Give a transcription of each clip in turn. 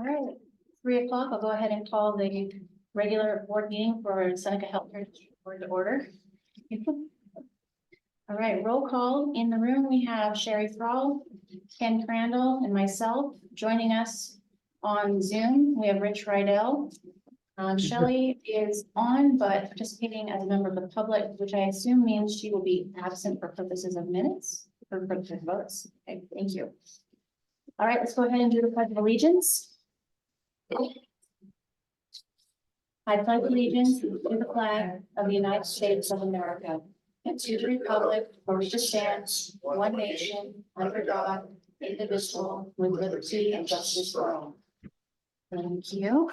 All right, 3 o'clock, I'll go ahead and call the regular board meeting for Seneca Healthcare District Board to order. All right, roll call. In the room, we have Sherry Thrall, Ken Crandall, and myself. Joining us on Zoom, we have Rich Rydell. Shelley is on, but participating as a member of the public, which I assume means she will be absent for purposes of minutes, for purposes of votes. Okay, thank you. All right, let's go ahead and do the pledge of allegiance. I pledge allegiance to the flag of the United States of America and to the republic for which it stands, one nation, under God, indivisible, with liberty and justice for all. Thank you.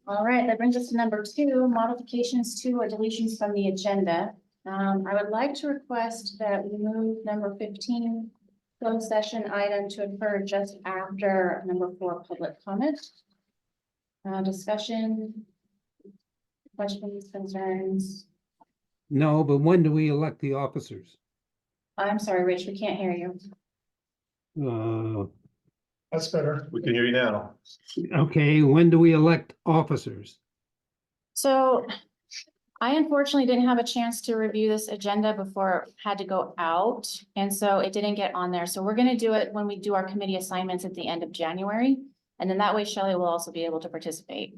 All right, that brings us to number 2, modifications to or deletions from the agenda. I would like to request that we move number 15, closed session item, to occur just after number 4, public comment. Discussion, questions, concerns? No, but when do we elect the officers? I'm sorry, Rich, we can't hear you. That's better. We can hear you now. Okay, when do we elect officers? So I unfortunately didn't have a chance to review this agenda before it had to go out, and so it didn't get on there. So we're gonna do it when we do our committee assignments at the end of January, and then that way Shelley will also be able to participate.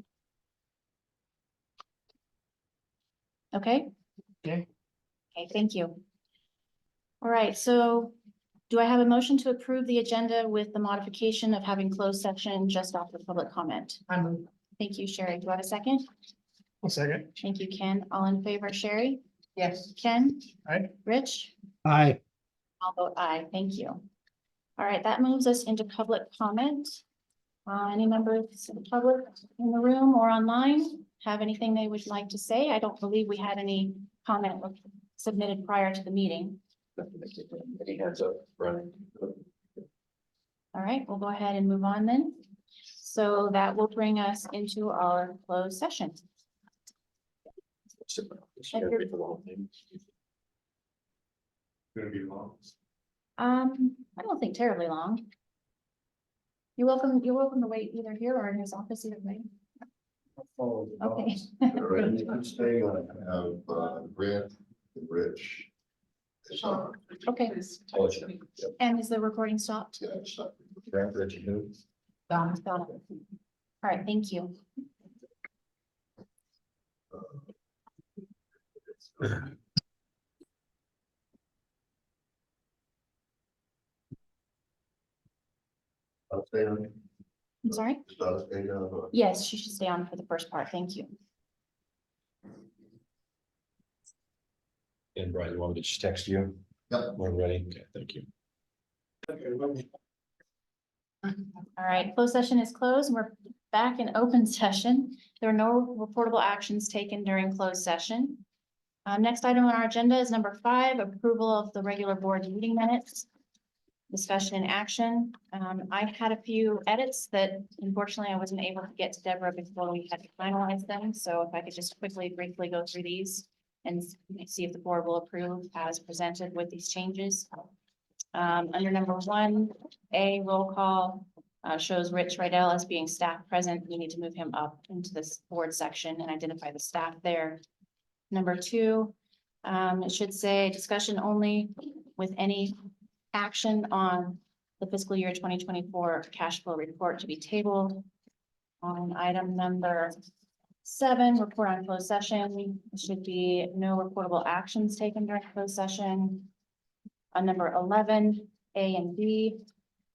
Okay? Okay. Okay, thank you. All right, so do I have a motion to approve the agenda with the modification of having closed session just after public comment? I move. Thank you, Sherry. Do I have a second? A second. Thank you, Ken. All in favor, Sherry? Yes. Ken? Aye. Rich? Aye. I'll vote aye. Thank you. All right, that moves us into public comment. Any members of the public in the room or online have anything they would like to say? I don't believe we had any comment submitted prior to the meeting. Any hands up, Brian? All right, we'll go ahead and move on then. So that will bring us into our closed session. Gonna be long. I don't think terribly long. You're welcome to wait either here or in his office either way. Okay. And you can stay on, have, Grant and Rich. Okay, Yep. and is the recording stopped? Yeah, it's not- Grant, Rich, and who? Got it. All right, thank you. I'll stay on. I'm sorry? Just I'll stay on. Yes, she should stay on for the first part. Thank you. And Brian, you want me to just text you? Yep. When we're ready? Okay, thank you. All right, closed session is closed. We're back in open session. There are no reportable actions taken during closed session. Next item on our agenda is number 5, approval of the regular board meeting minutes. Discussion and action. I had a few edits that unfortunately I wasn't able to get to Deborah before we had to finalize them. So if I could just briefly go through these and see if the board will approve as presented with these changes. Under number 1A, roll call shows Rich Rydell as being staff present. We need to move him up into this board section and identify the staff there. Number 2, it should say discussion only with any action on the fiscal year 2024 cash flow report to be tabled. On item number 7, report on closed session, it should be no reportable actions taken during closed session. On number 11, A and B,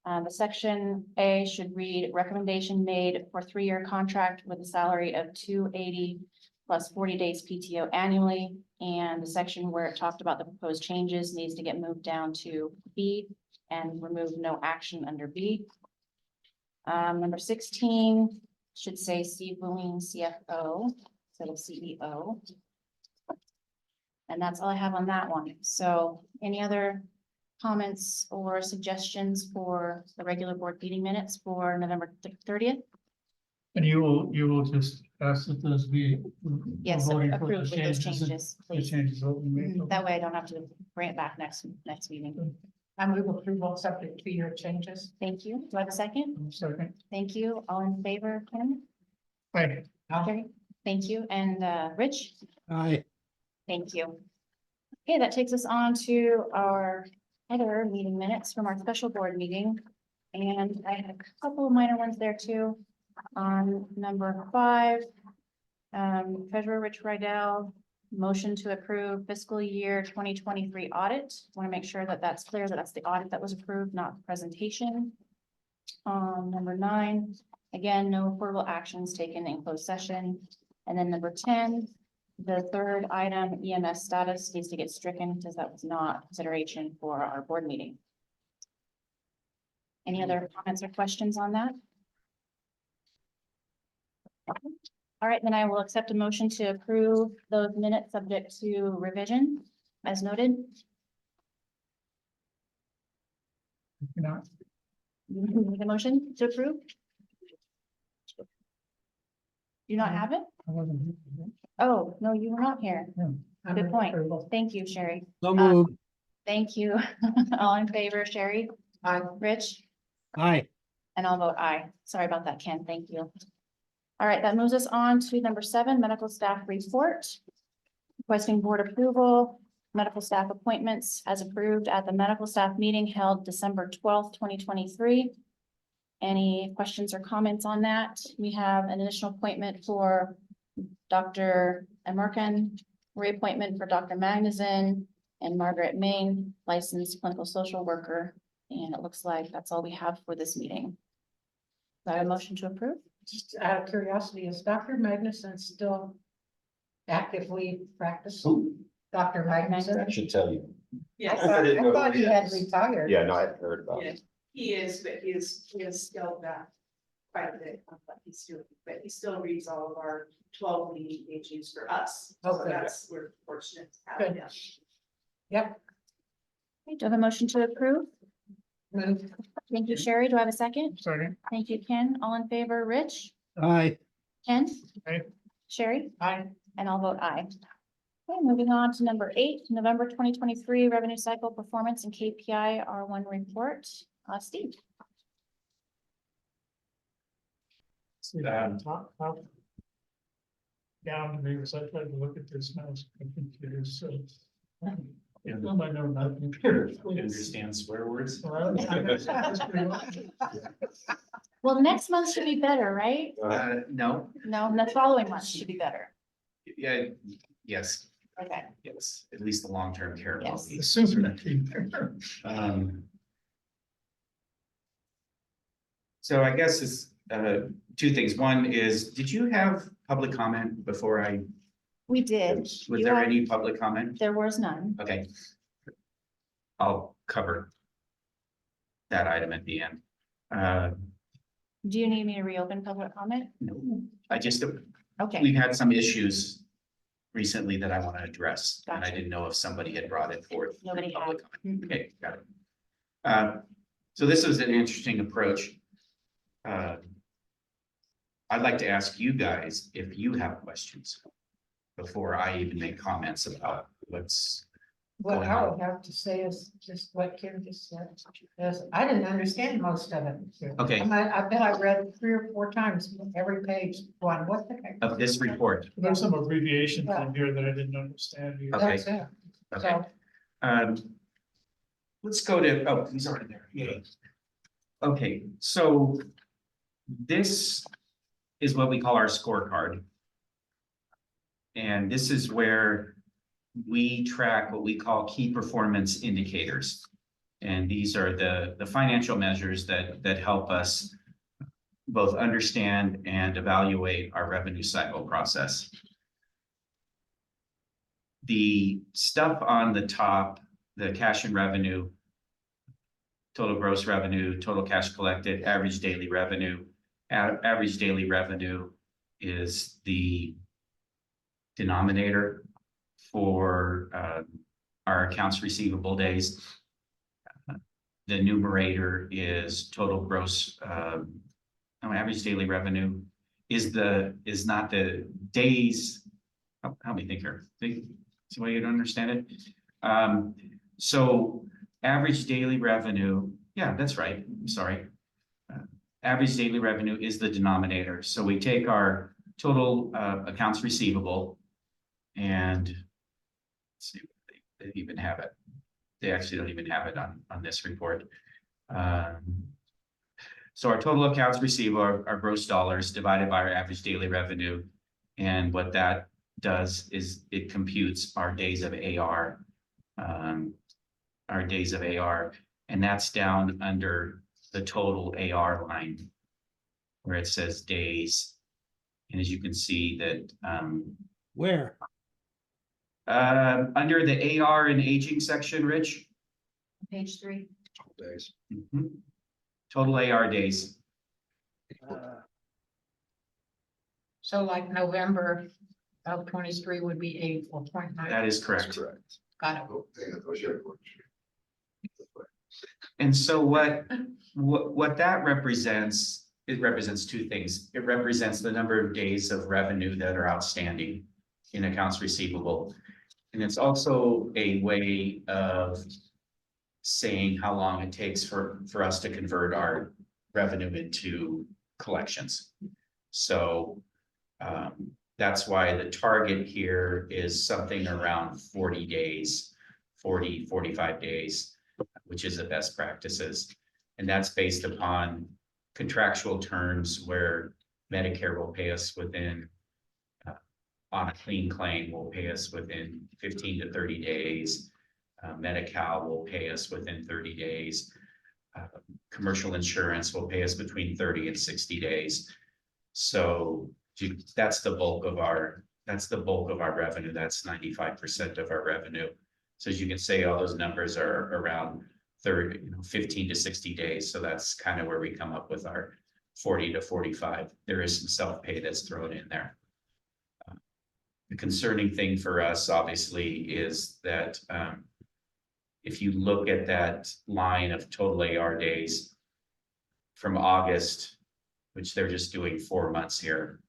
the section A should read recommendation made for 3-year contract with a salary of $280 plus 40 days PTO annually. And the section where it talked about the proposed changes needs to get moved down to B and remove no action under B. Number 16 should say Steve Boone, CFO instead of CEO. And that's all I have on that one. So any other comments or suggestions for the regular board meeting minutes for November 30th? And you will just ask that those be. Yes, voting for approved the with those changes and changes, The please. changes. That we made. That way I don't have to bring it back next meeting. I move approval subject to your changes. Thank you. Do I have a second? Second. Thank you. All in favor, Ken? Hi, Okay, thank you. And Rich? Aye. Thank you. Okay, that takes us on to our other meeting minutes from our special board meeting. And I had a couple of minor ones there too. On number 5, Treasurer Rich Rydell, motion to approve fiscal year 2023 audit. Want to make sure that that's clear, that that's the audit that was approved, not the presentation. Number 9, again, no reportable actions taken in closed session. And then number 10, the third item, EMS status, needs to get stricken because that was not consideration for our board meeting. Any other comments or questions on that? All right, then I will accept a motion to approve those minutes subject to revision as noted. you know, Make a motion to approve? Do you not have it? I wasn't here. Oh, no, you were not here. I Good move point. approval. Thank you, Sherry. So moved. Thank you. All in favor, Sherry, Aye. Rich, Aye. and I'll vote aye. Sorry about that, Ken. Thank you. All right, that moves us on to number 7, medical staff report. Requesting board approval, medical staff appointments as approved at the medical staff meeting held December 12th, 2023. Any questions or comments on that? We have an additional appointment for Dr. Emerkin, reappointment for Dr. Magnuson, and Margaret Main, licensed clinical social worker. And it looks like that's all we have for this meeting. Do I have a motion to approve? Just out of curiosity, is Dr. Magnuson still actively practicing? Dr. Magnuson? I should tell you. I Yes, thought, I didn't know I thought who he he had is. retired. Yeah, no, I hadn't heard about yeah, it. he is, but he is still got quite a bit of what he's doing, but he still reads all of our 12 leading pages for us. So Okay. we're fortunate to have Good. him. Yep. Okay, do I have a motion to approve? Move. Thank you, Sherry. Do I have a second? Second. Thank you, Ken. All in favor, Rich, Aye. Ken? Aye. Sherry? Aye. And I'll vote aye. Okay, moving on to number 8, November 2023 revenue cycle performance and KPI R1 report. Steve? See that top. Down to me, because I tried to look at this and I was confused, so. I know nothing. Understand swear words? Well, that's pretty much it. Well, next month should be better, right? No, No, the following month should be better. yeah, yes, Okay, yes, at least the long-term care will Yes. be. The sooner. Um, So I guess it's, 2 things. One is, did you have public comment before we did. was You there have- any public comment? There was none. Okay. I'll cover that item at the end. Do you need me to reopen public comment? No, I just, Okay, we've had some issues recently that I want to address, and I Gotcha. didn't know if somebody had brought it forth. for Nobody had. public comment. Mhm. Okay, got it. So this is an interesting approach. I'd like to ask you guys if you have questions before I even make comments about what's, What Going I on. would have to say is just what Kim just said, is I didn't understand most of it. okay, I bet I read 3 or 4 times every page, going, what the heck? of this report. There's some abbreviations in here that I didn't understand. either. Okay. That's it. Okay. So, Let's go to, oh, he's already there. Yay. Okay, so this is what we call our scorecard. And this is where we track what we call key performance indicators. And these are the financial measures that help us both understand and evaluate our revenue cycle process. The stuff on the top, the cash and revenue, total gross revenue, total cash collected, average daily revenue. Average daily revenue is the denominator for our accounts receivable days. The numerator is total gross, average daily revenue is not the days. Help me think here. See why you don't understand it? So average daily revenue, yeah, that's right, I'm sorry. Average daily revenue is the denominator, so we take our total accounts receivable and let's see, they even have it. They actually don't even have it on this report. So our total accounts receivable are gross dollars divided by our average daily revenue. And what that does is it computes our days of AR. And that's down under the total AR line where it says days. And as you can see that Where? under the AR and aging section, Rich. Page 3. Days. Mhm. Total AR days. So like November of 23 would be 84.9. That is That's correct. correct. Got it. Oh, dang, I thought you had a question. And so what that represents, it represents two things. It represents the number of days of revenue that are outstanding in accounts receivable. And it's also a way of saying how long it takes for us to convert our revenue into collections. So that's why the target here is something around 40 days, 40, 45 days, which is the best practices. And that's based upon contractual terms where Medicare will pay us within, on a clean claim, will pay us within 15 to 30 days. Medi-Cal will pay us within 30 days. Commercial insurance will pay us between 30 and 60 days. So that's the bulk of our revenue. That's 95% of our revenue. So as you can say, all those numbers are around 15 to 60 days. So that's kind of where we come up with our 40 to 45. There is some self-pay that's thrown in there. The concerning thing for us, obviously, is that if you look at that line of total AR days from August, which they're just doing 4 months here.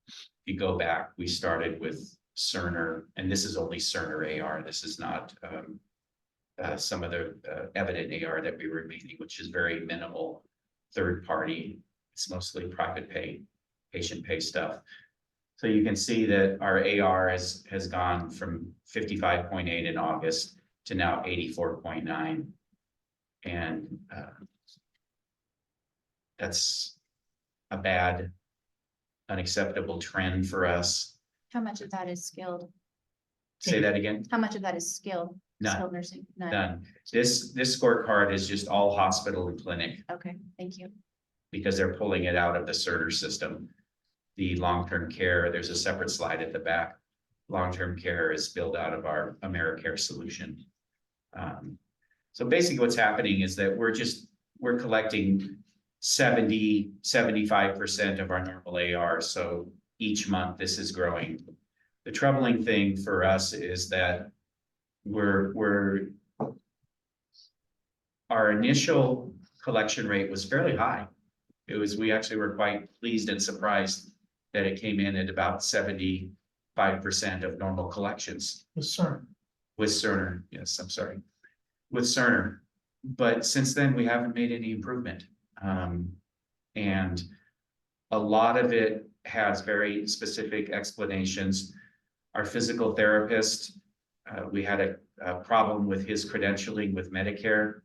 If you go back, we started with Cerner, and this is only Cerner AR. This is not some of the Evident AR that we were making, which is very minimal third party. It's mostly private pay, patient pay stuff. So you can see that our AR has gone from 55.8 in August to now 84.9. And that's a bad, unacceptable trend for us. How much of that is skilled? Say that again. How much of that is skilled? None. Skilled nursing? None. Done. This scorecard is just all hospital and clinic Okay, thank you. because they're pulling it out of the Cerner system. The long-term care, there's a separate slide at the back. Long-term care is spilled out of our AmeriCare solution. So basically what's happening is that we're collecting 75% of our normal AR. So each month this is growing. The troubling thing for us is that our initial collection rate was fairly high. We actually were quite pleased and surprised that it came in at about 75% of normal collections. Concern. With Cerner, yes, I'm sorry, with Cerner. But since then, we haven't made any improvement. And a lot of it has very specific explanations. Our physical therapist, we had a problem with his credentialing with Medicare.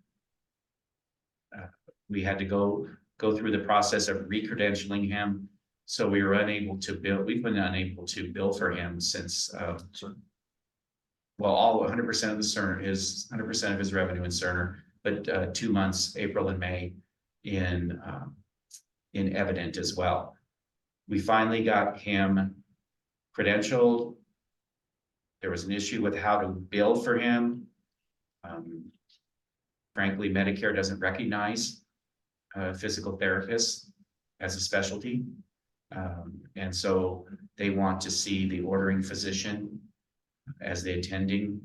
We had to go through the process of re-credentialing him. So we were unable to bill, we've been unable to bill for him since, well, all 100% of the Cerner, 100% of his revenue in Cerner, but 2 months, April and May, in Evident as well. We finally got him credentialed. There was an issue with how to bill for him. Frankly, Medicare doesn't recognize physical therapists as a specialty. And so they want to see the ordering physician as the attending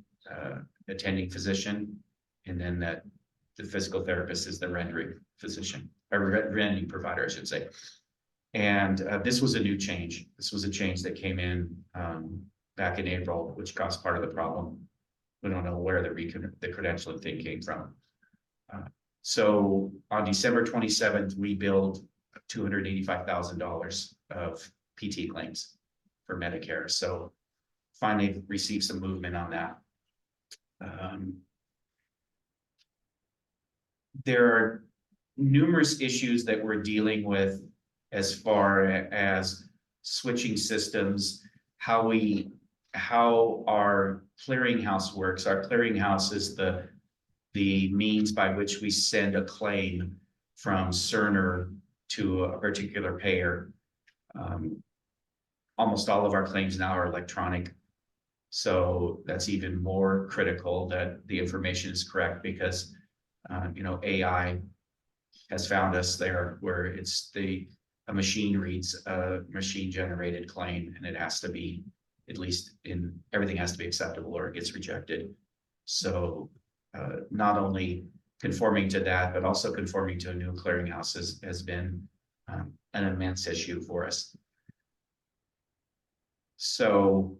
physician, and then that the physical therapist is the rendering physician, or rendering provider, I should say. And this was a new change. This was a change that came in back in April, which caused part of the problem. We don't know where the credentialing thing came from. So on December 27th, we billed $285,000 of PT claims for Medicare. So finally received some movement on that. There are numerous issues that we're dealing with as far as switching systems, how our clearinghouse works. Our clearinghouse is the means by which we send a claim from Cerner to a particular payer. Almost all of our claims now are electronic. So that's even more critical that the information is correct because, AI has found us there where a machine reads a machine generated claim and it has to be, at least everything has to be acceptable or it gets rejected. So not only conforming to that, but also conforming to a new clearinghouse has been an immense issue for us. So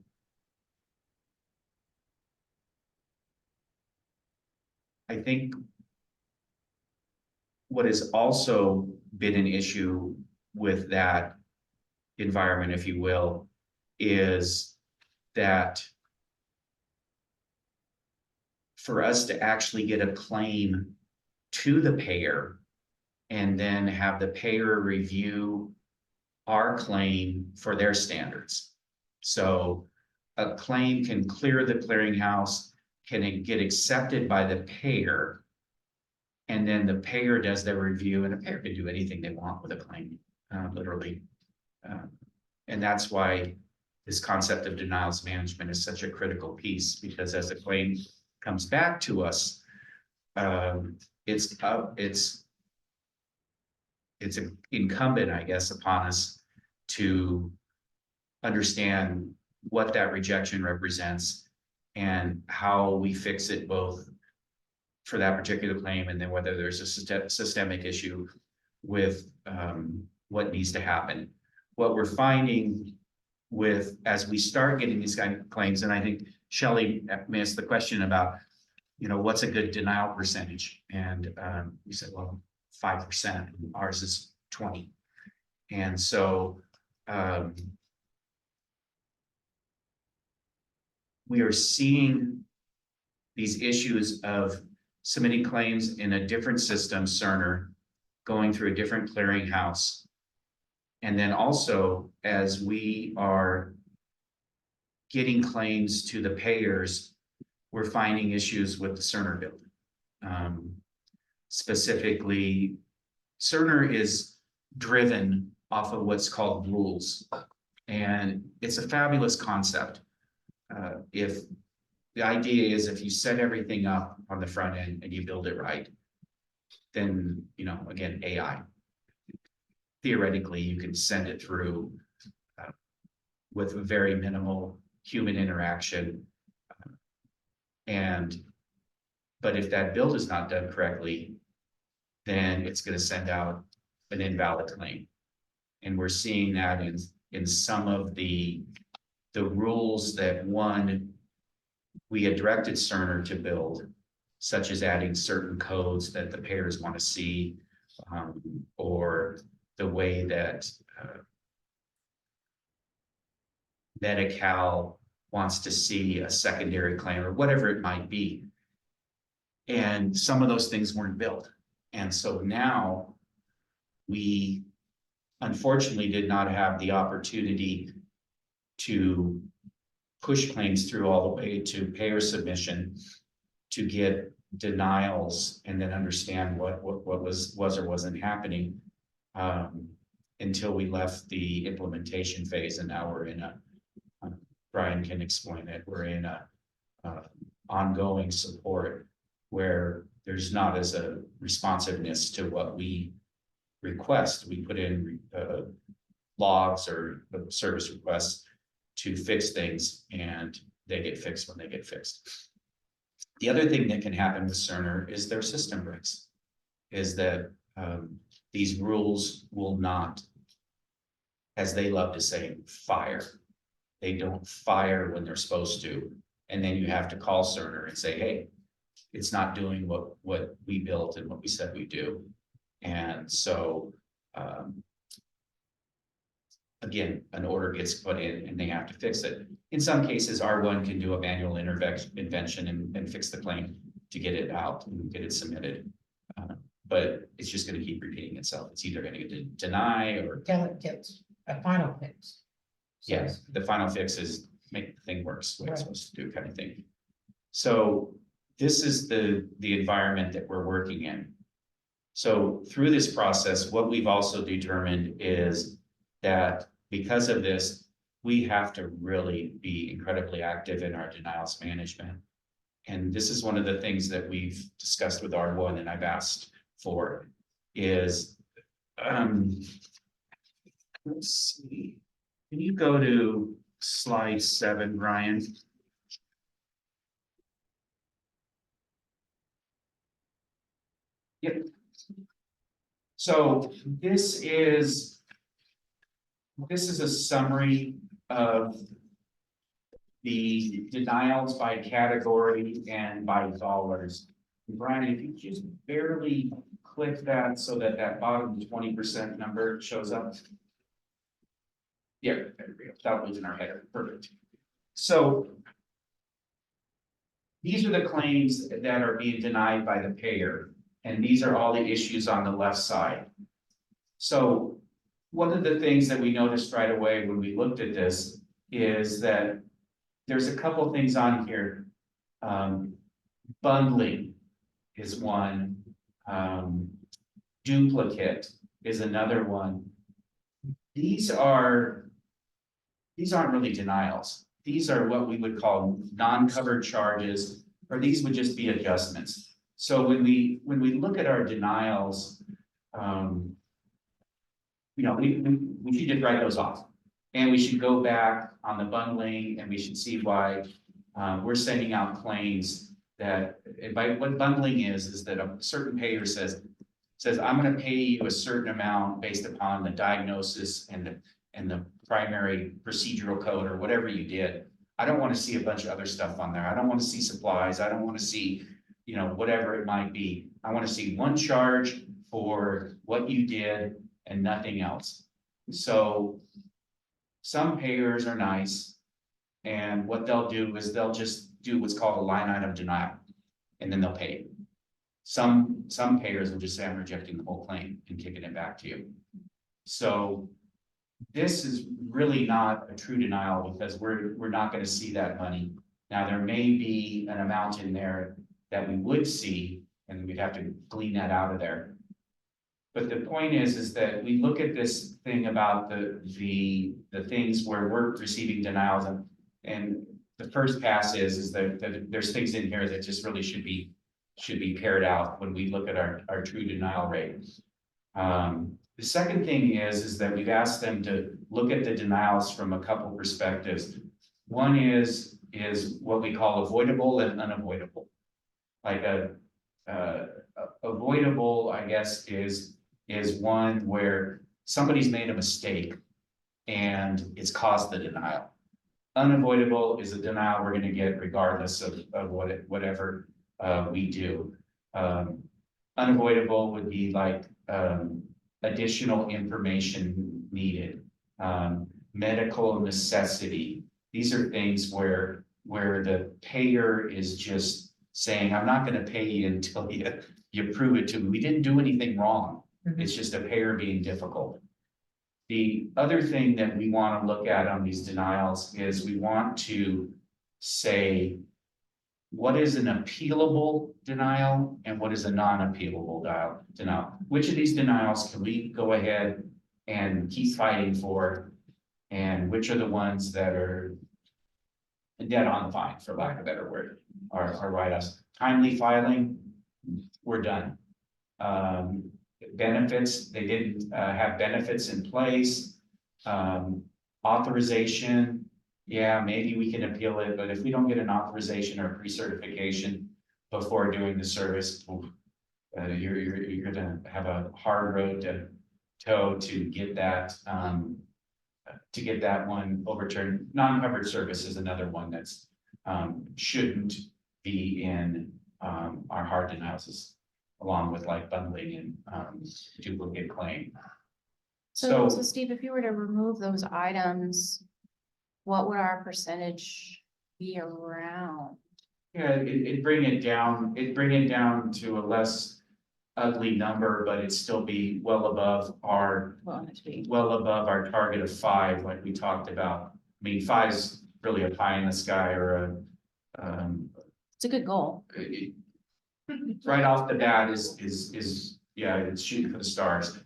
I think what has also been an issue with that environment, if you will, is that for us to actually get a claim to the payer and then have the payer review our claim for their standards. So a claim can clear the clearinghouse, can it get accepted by the payer, and then the payer does their review, and the payer can do anything they want with a claim, literally. And that's why this concept of denials management is such a critical piece, because as the claim comes back to us, it's incumbent, I guess, upon us to understand what that rejection represents and how we fix it, both for that particular claim and then whether there's a systemic issue with what needs to happen. What we're finding as we start getting these kind of claims, and I think Shelley asked the question about, what's a good denial percentage? And we said, well, 5%, ours is 20. And so we are seeing these issues of submitting claims in a different system, Cerner, going through a different clearinghouse. And then also, as we are getting claims to the payers, we're finding issues with the Cerner building. Specifically, Cerner is driven off of what's called rules. And it's a fabulous concept. If the idea is, if you set everything up on the front end and you build it right, then, again, AI, theoretically, you can send it through with very minimal human interaction. But if that build is not done correctly, then it's going to send out an invalid claim. And we're seeing that in some of the rules that we had directed Cerner to build, such as adding certain codes that the payers want to see, or the way that Medi-Cal wants to see a secondary claim, or whatever it might be. And some of those things weren't built. And so now we unfortunately did not have the opportunity to push claims through all the way to payer submission to get denials and then understand what was or wasn't happening until we left the implementation phase. And now we're in Brian can explain it, we're in a ongoing support where there's not as a responsiveness to what we request. We put in logs or service requests to fix things, and they get fixed when they get fixed. The other thing that can happen with Cerner is their system breaks, is that these rules will not, as they love to say, fire. They don't fire when they're supposed to. And then you have to call Cerner and say, hey, it's not doing what we built and what we said we do. And so, again, an order gets put in and they have to fix it. In some cases, R1 can do a manual intervention and fix the claim to get it out and get it submitted. But it's just gonna keep repeating itself. It's either gonna deny or, Until it gets a final fix. yes, the final fix is make the thing works, what it's Right. supposed to do kind of thing. So this is the environment that we're working in. So through this process, what we've also determined is that because of this, we have to really be incredibly active in our denials management. And this is one of the things that we've discussed with R1 and I've asked for is, let's see, can you go to slide 7, Brian? Yep. So this is a summary of the denials by category and by dollars. Brian, if you just barely click that so that that bottom 20% number shows up. Yeah, there we go, without losing our header, perfect. So these are the claims that are being denied by the payer, and these are all the issues on the left side. So one of the things that we noticed right away when we looked at this is that there's a couple things on here. Bundling is one. Duplicate is another one. These aren't really denials. These are what we would call non-covered charges, or these would just be adjustments. So when we look at our denials, we should just write those off. And we should go back on the bundling and we should see why we're sending out claims that, by what bundling is that a certain payer says, I'm gonna pay you a certain amount based upon the diagnosis and the primary procedural code or whatever you did. I don't want to see a bunch of other stuff on there. I don't want to see supplies. I don't want to see, whatever it might be. I want to see one charge for what you did and nothing else. So some payers are nice, and what they'll do is they'll just do what's called a line item denial, and then they'll pay you. Some payers will just say, I'm rejecting the whole claim and kicking it back to you. So this is really not a true denial because we're not going to see that money. Now, there may be an amount in there that we would see, and we'd have to glean that out of there. But the point is that we look at this thing about the things where we're receiving denials, and the first pass is that there's things in here that just really should be paired out when we look at our true denial rate. The second thing is that we've asked them to look at the denials from a couple perspectives. One is what we call avoidable and unavoidable. Like avoidable, I guess, is one where somebody's made a mistake and it's caused the denial. Unavoidable is a denial we're going to get regardless of whatever we do. Unavoidable would be like additional information needed, medical necessity. These are things where the payer is just saying, I'm not going to pay you until you prove it to me. We didn't do anything wrong. It's just a payer being difficult. The other thing that we want to look at on these denials is we want to say, what is an appealable denial and what is a non-appealable denial? Which of these denials can we go ahead and keep fighting for? And which are the ones that are dead on fine, for lack of a better word, are write-ups? Timely filing, we're done. Benefits, they didn't have benefits in place. Authorization, yeah, maybe we can appeal it, but if we don't get an authorization or pre-certification before doing the service, you're gonna have a hard road to toe to get that one overturned. Non-covered service is another one that's shouldn't be in, our hard denials, along with like bundling and, duplicate claim. So So, Steve, if you were to remove those items, what would our percentage be around? yeah, it'd bring it down to a less ugly number, but it'd still be well above our Well, it to be, target of 5, like we talked about. I mean, 5 is really a pie in the sky or it's a good goal. right off the bat is, yeah, it's shooting for the stars.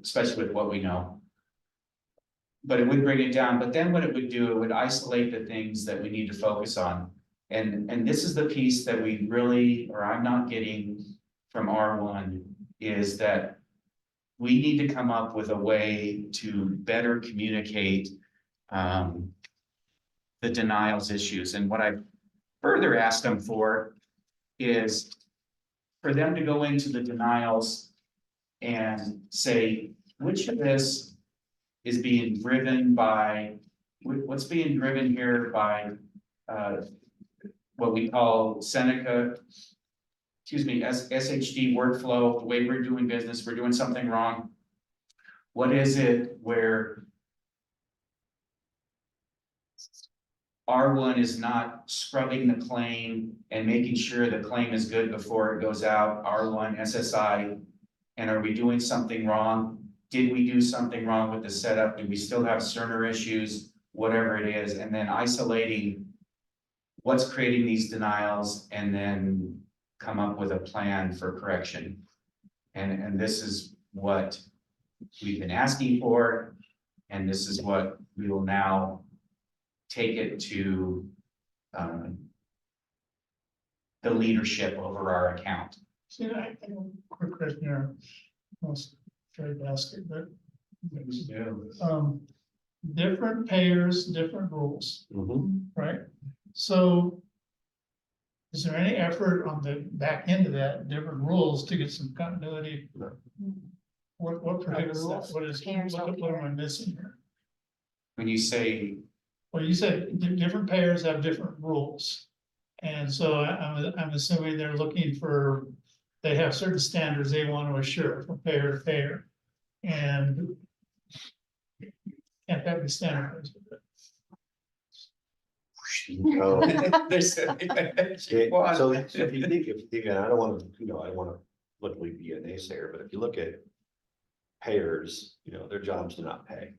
Especially with what we know. But it would bring it down, but then what it would do, it would isolate the things that we need to focus on. And this is the piece that we really, or I'm not getting from R1, is that we need to come up with a way to better communicate the denials issues. And what I further asked them for is for them to go into the denials and say, which of this is being driven by, what's being driven here by what we call Seneca, SHD workflow, the way we're doing business, we're doing something wrong. What is it where R1 is not scrubbing the claim and making sure the claim is good before it goes out, R1 SSI, and are we doing something wrong? Did we do something wrong with the setup? Do we still have Cerner issues? Whatever it is, and then isolating what's creating these denials and then come up with a plan for correction. And this is what we've been asking for, and this is what we will now take it to the leadership over our account. See, I have a quick question here. Most try to ask it, but. Different payers, different rules, right? So. Is there any effort on the back end of that, different rules to get some continuity? What prohibits that? What is, Payers don't what am care. I missing here? When you say, Well, you said different payers have different rules. And so I'm assuming they're looking for, they have certain standards they want to assure from payer to payer. And can't that be standardized? there's. So if you think, and I don't wanna, I don't wanna literally be a naysayer, but if you look at payers, their job's to not pay.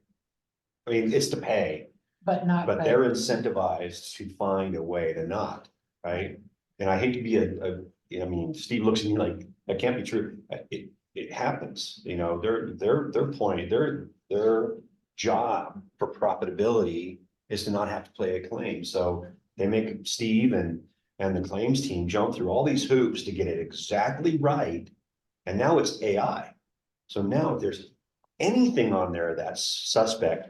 I mean, it's to pay, But not. but they're incentivized to find a way to not, right? And I hate to be I mean, Steve looks at me like, that can't be true. It happens, their point, their job for profitability is to not have to play a claim. So they make Steve and the claims team jump through all these hoops to get it exactly right. And now it's AI. So now if there's anything on there that's suspect,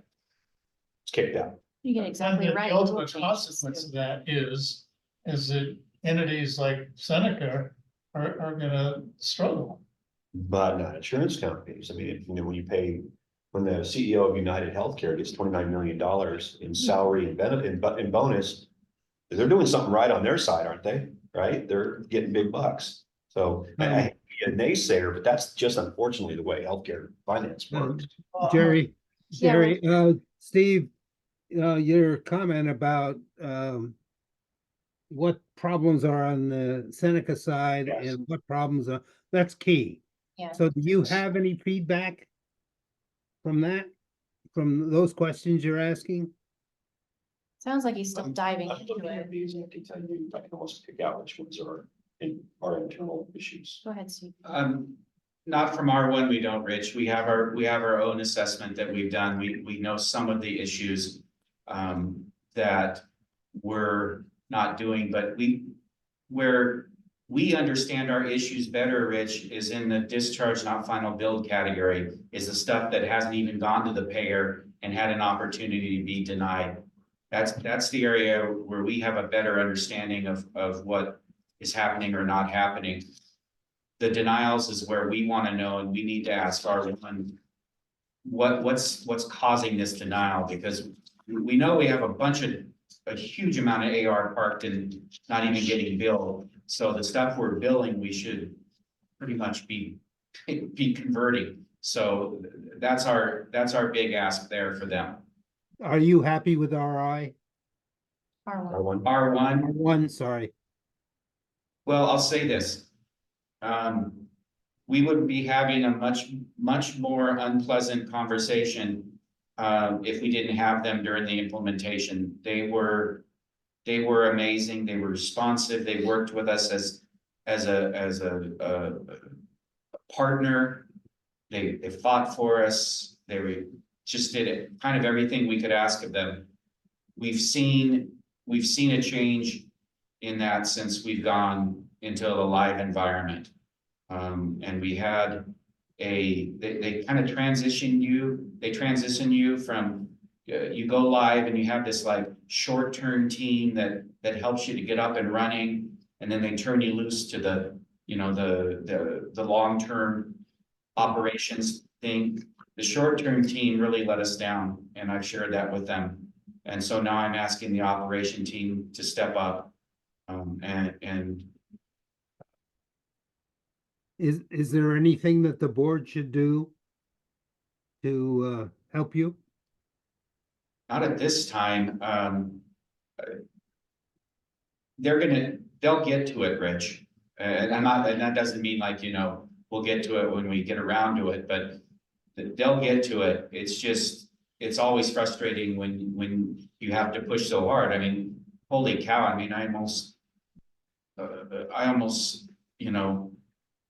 it's kicked out. You get exactly And the right. you will ultimate change consequence this of that is that entities like Seneca are gonna struggle. But not insurance companies. I mean, when you pay, when the CEO of United Healthcare gets $29 million in salary and benefit and bonus, they're doing something right on their side, aren't they? Right? They're getting big bucks. So I hate to be a naysayer, but that's just unfortunately the way healthcare finance works. Jerry, Yeah, Steve, your comment about, what problems are on the Seneca side Yes. and what problems are, that's key. Yeah. So do you have any feedback from that, from those questions you're asking? Sounds like he's still diving I'm into looking at it. these, and I can tell you, I can almost pick out which ones are our internal issues. Go ahead, Steve. Not from R1, we don't, Rich. We have our own assessment that we've done. We know some of the issues that we're not doing, but where we understand our issues better, Rich, is in the discharge not final billed category, is the stuff that hasn't even gone to the payer and had an opportunity to be denied. That's the area where we have a better understanding of what is happening or not happening. The denials is where we want to know, and we need to ask R1 what's causing this denial, because we know we have a bunch of a huge amount of AR parked and not even getting billed. So the stuff we're billing, we should pretty much be converting. So that's our big ask there for them. Are you happy with RI? R1. R1. R1, One, sorry. well, I'll say this. We would be having a much more unpleasant conversation if we didn't have them during the implementation. They were amazing. They were responsive. They worked with us as a partner. They fought for us. Just did it, kind of everything we could ask of them. We've seen a change in that since we've gone into the live environment. And we had they kind of transition you from, you go live and you have this like short-term team that helps you to get up and running. And then they turn you loose to the long-term operations thing. The short-term team really let us down, and I've shared that with them. And so now I'm asking the operation team to step up. And Is there anything that the board should do to help you? not at this time. They'll get to it, Rich. And that doesn't mean like, we'll get to it when we get around to it, but they'll get to it. It's always frustrating when you have to push so hard. I mean, holy cow, I mean, I almost,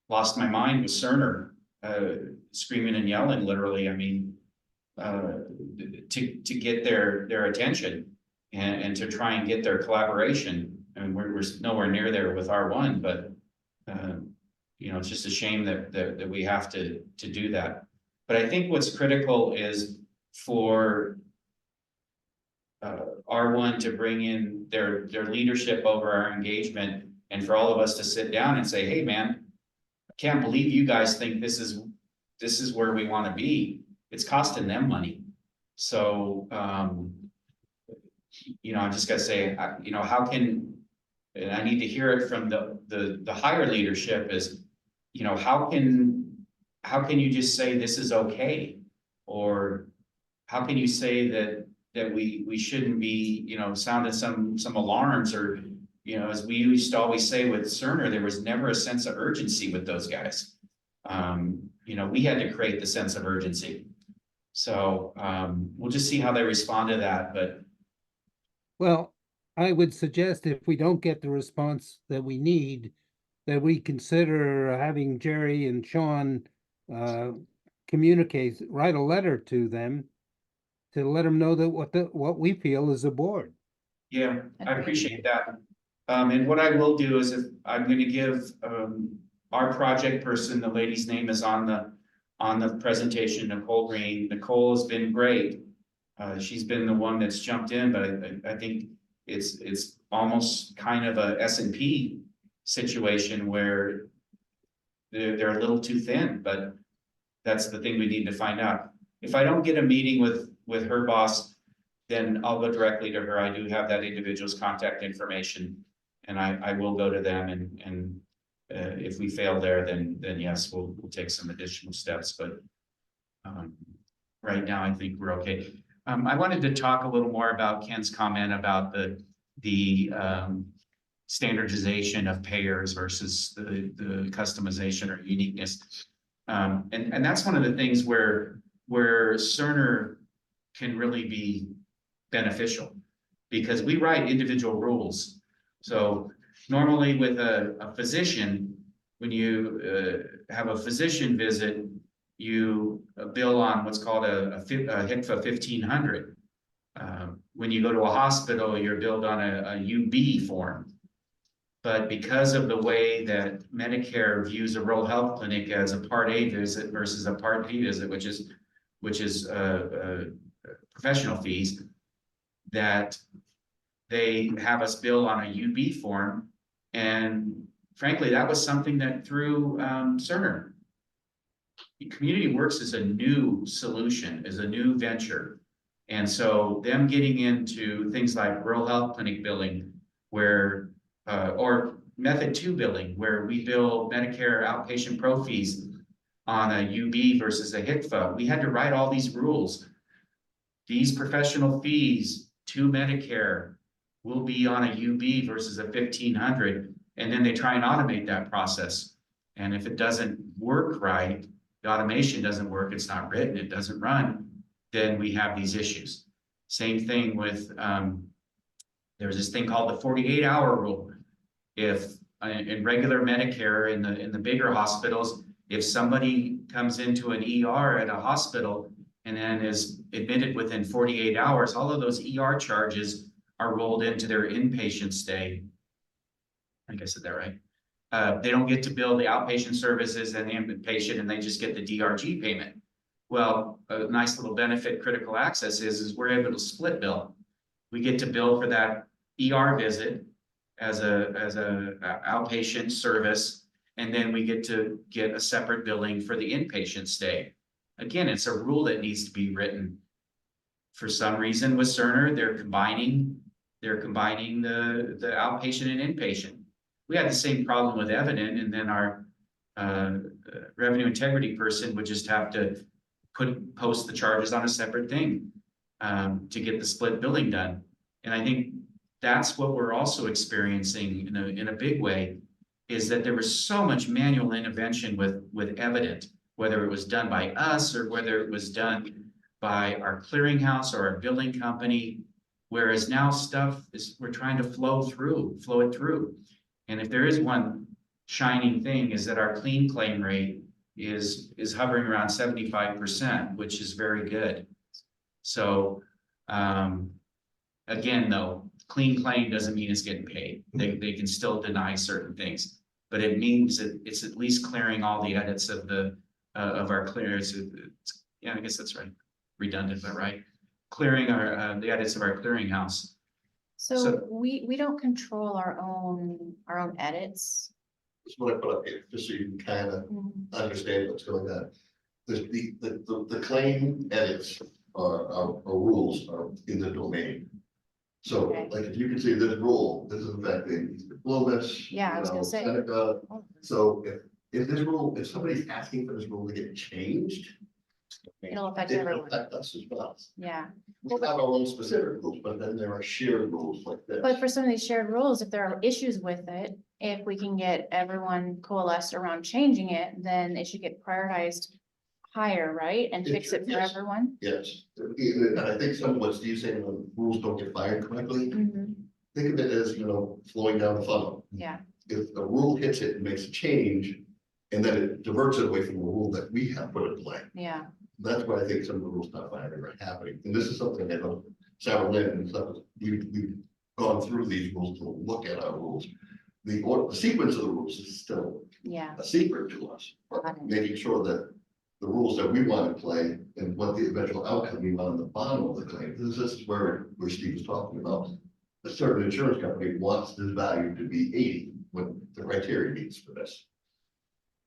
lost my mind with Cerner, screaming and yelling, literally. I mean, to get their attention and to try and get their collaboration. And we're nowhere near there with R1, but it's just a shame that we have to do that. But I think what's critical is for R1 to bring in their leadership over our engagement, and for all of us to sit down and say, hey, man, I can't believe you guys think this is where we want to be. It's costing them money. So, I just gotta say, how can, and I need to hear it from the higher leadership is, how can you just say this is okay? Or how can you say that we shouldn't be, sounding some alarms, or, as we used to always say with Cerner, there was never a sense of urgency with those guys. We had to create the sense of urgency. So we'll just see how they respond to that, but. Well, I would suggest if we don't get the response that we need, that we consider having Jerry and Sean write a letter to them to let them know that what we feel as a board. Yeah, I appreciate that. And what I will do is, if I'm going to give our project person, the lady's name is on the presentation, Nicole Green. Nicole has been great. She's been the one that's jumped in, but I think it's almost kind of a S&P situation where they're a little too thin, but that's the thing we need to find out. If I don't get a meeting with her boss, then I'll go directly to her. I do have that individual's contact information, and I will go to them, and if we fail there, then yes, we'll take some additional steps, but right now I think we're okay. I wanted to talk a little more about Ken's comment about the standardization of payers versus the customization or uniqueness. And that's one of the things where Cerner can really be beneficial, because we write individual rules. So normally with a physician, when you have a physician visit, you bill on what's called a HCFA 1500. When you go to a hospital, you're billed on a UB form. But because of the way that Medicare views a rural health clinic as a Part A visit versus a Part B visit, which is professional fees, that they have us bill on a UB form. And frankly, that was something that threw Cerner. Community Works is a new solution, is a new venture. And so them getting into things like rural health clinic billing, where, or method 2 billing, where we bill Medicare outpatient pro fees on a UB versus a HICFA. We had to write all these rules. These professional fees to Medicare will be on a UB versus a 1500, and then they try and automate that process. And if it doesn't work right, the automation doesn't work, it's not written, it doesn't run, then we have these issues. Same thing with, there's this thing called the 48-hour rule. If in regular Medicare, in the bigger hospitals, if somebody comes into an ER at a hospital and then is admitted within 48 hours, all of those ER charges are rolled into their inpatient stay. I think I said that right. They don't get to bill the outpatient services and the inpatient, and they just get the DRG payment. Well, a nice little benefit critical access is we're able to split bill. We get to bill for that ER visit as a outpatient service, and then we get to get a separate billing for the inpatient stay. Again, it's a rule that needs to be written. For some reason with Cerner, they're combining the outpatient and inpatient. We had the same problem with Evident, and then our revenue integrity person would just have to post the charges on a separate thing to get the split billing done. And I think that's what we're also experiencing in a big way, is that there was so much manual intervention with Evident, whether it was done by us or whether it was done by our clearinghouse or our billing company. Whereas now stuff is, we're trying to flow it through. And if there is one shining thing, is that our clean claim rate is hovering around 75%, which is very good. So again, though, clean claim doesn't mean it's getting paid. They can still deny certain things, but it means that it's at least clearing all the edits of the of our clearance. Yeah, I guess that's right. Redundant, but right. Clearing our the edits of our clearinghouse. So we don't control our own edits. That's what I put up here, just so you can kind of understand what's going on. The claim edits are rules are in the domain. So Okay. like if you can see this rule, this is affecting Clovis. Yeah, I was gonna say. Seneca. So if this rule, if somebody's asking for this rule to get changed, It'll affect it'll everyone. affect us as well. Yeah. We have our own specific rules, but then there are shared rules like this. But for some of these shared rules, if there are issues with it, if we can get everyone coalesced around changing it, then it should get prioritized higher, right? And It fix it should, for yes. everyone. Yes, and I think some of what Steve's saying, when rules don't get fired correctly, Mhm. think of it as, flowing down the funnel. Yeah, If a rule hits it and makes a change, and then it diverts it away from the rule that we have put in play. yeah. That's why I think some of the rules not firing are happening. And this is something that Sarah Lynn and stuff, we've gone through these rules to look at our rules. The sequence of the rules is still Yeah, a secret to us, but making sure that the rules that we want to play and what the eventual outcome we want on the bottom of the claim. This is where Steve was talking about. A certain insurance company wants this value to be 80 when the criteria meets for this.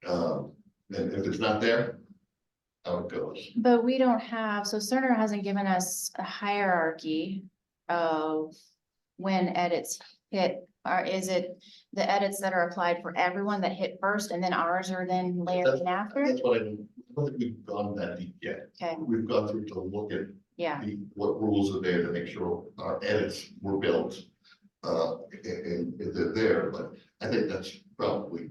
And if it's not there, how it goes. but we don't have, so Cerner hasn't given us a hierarchy of when edits hit. Or is it the edits that are applied for everyone that hit first and then ours are then layered in after? That's what I don't think we've gone that deep yet. Okay, We've gone through to look at yeah, what rules are there to make sure our edits were built. And if they're there, but I think that's probably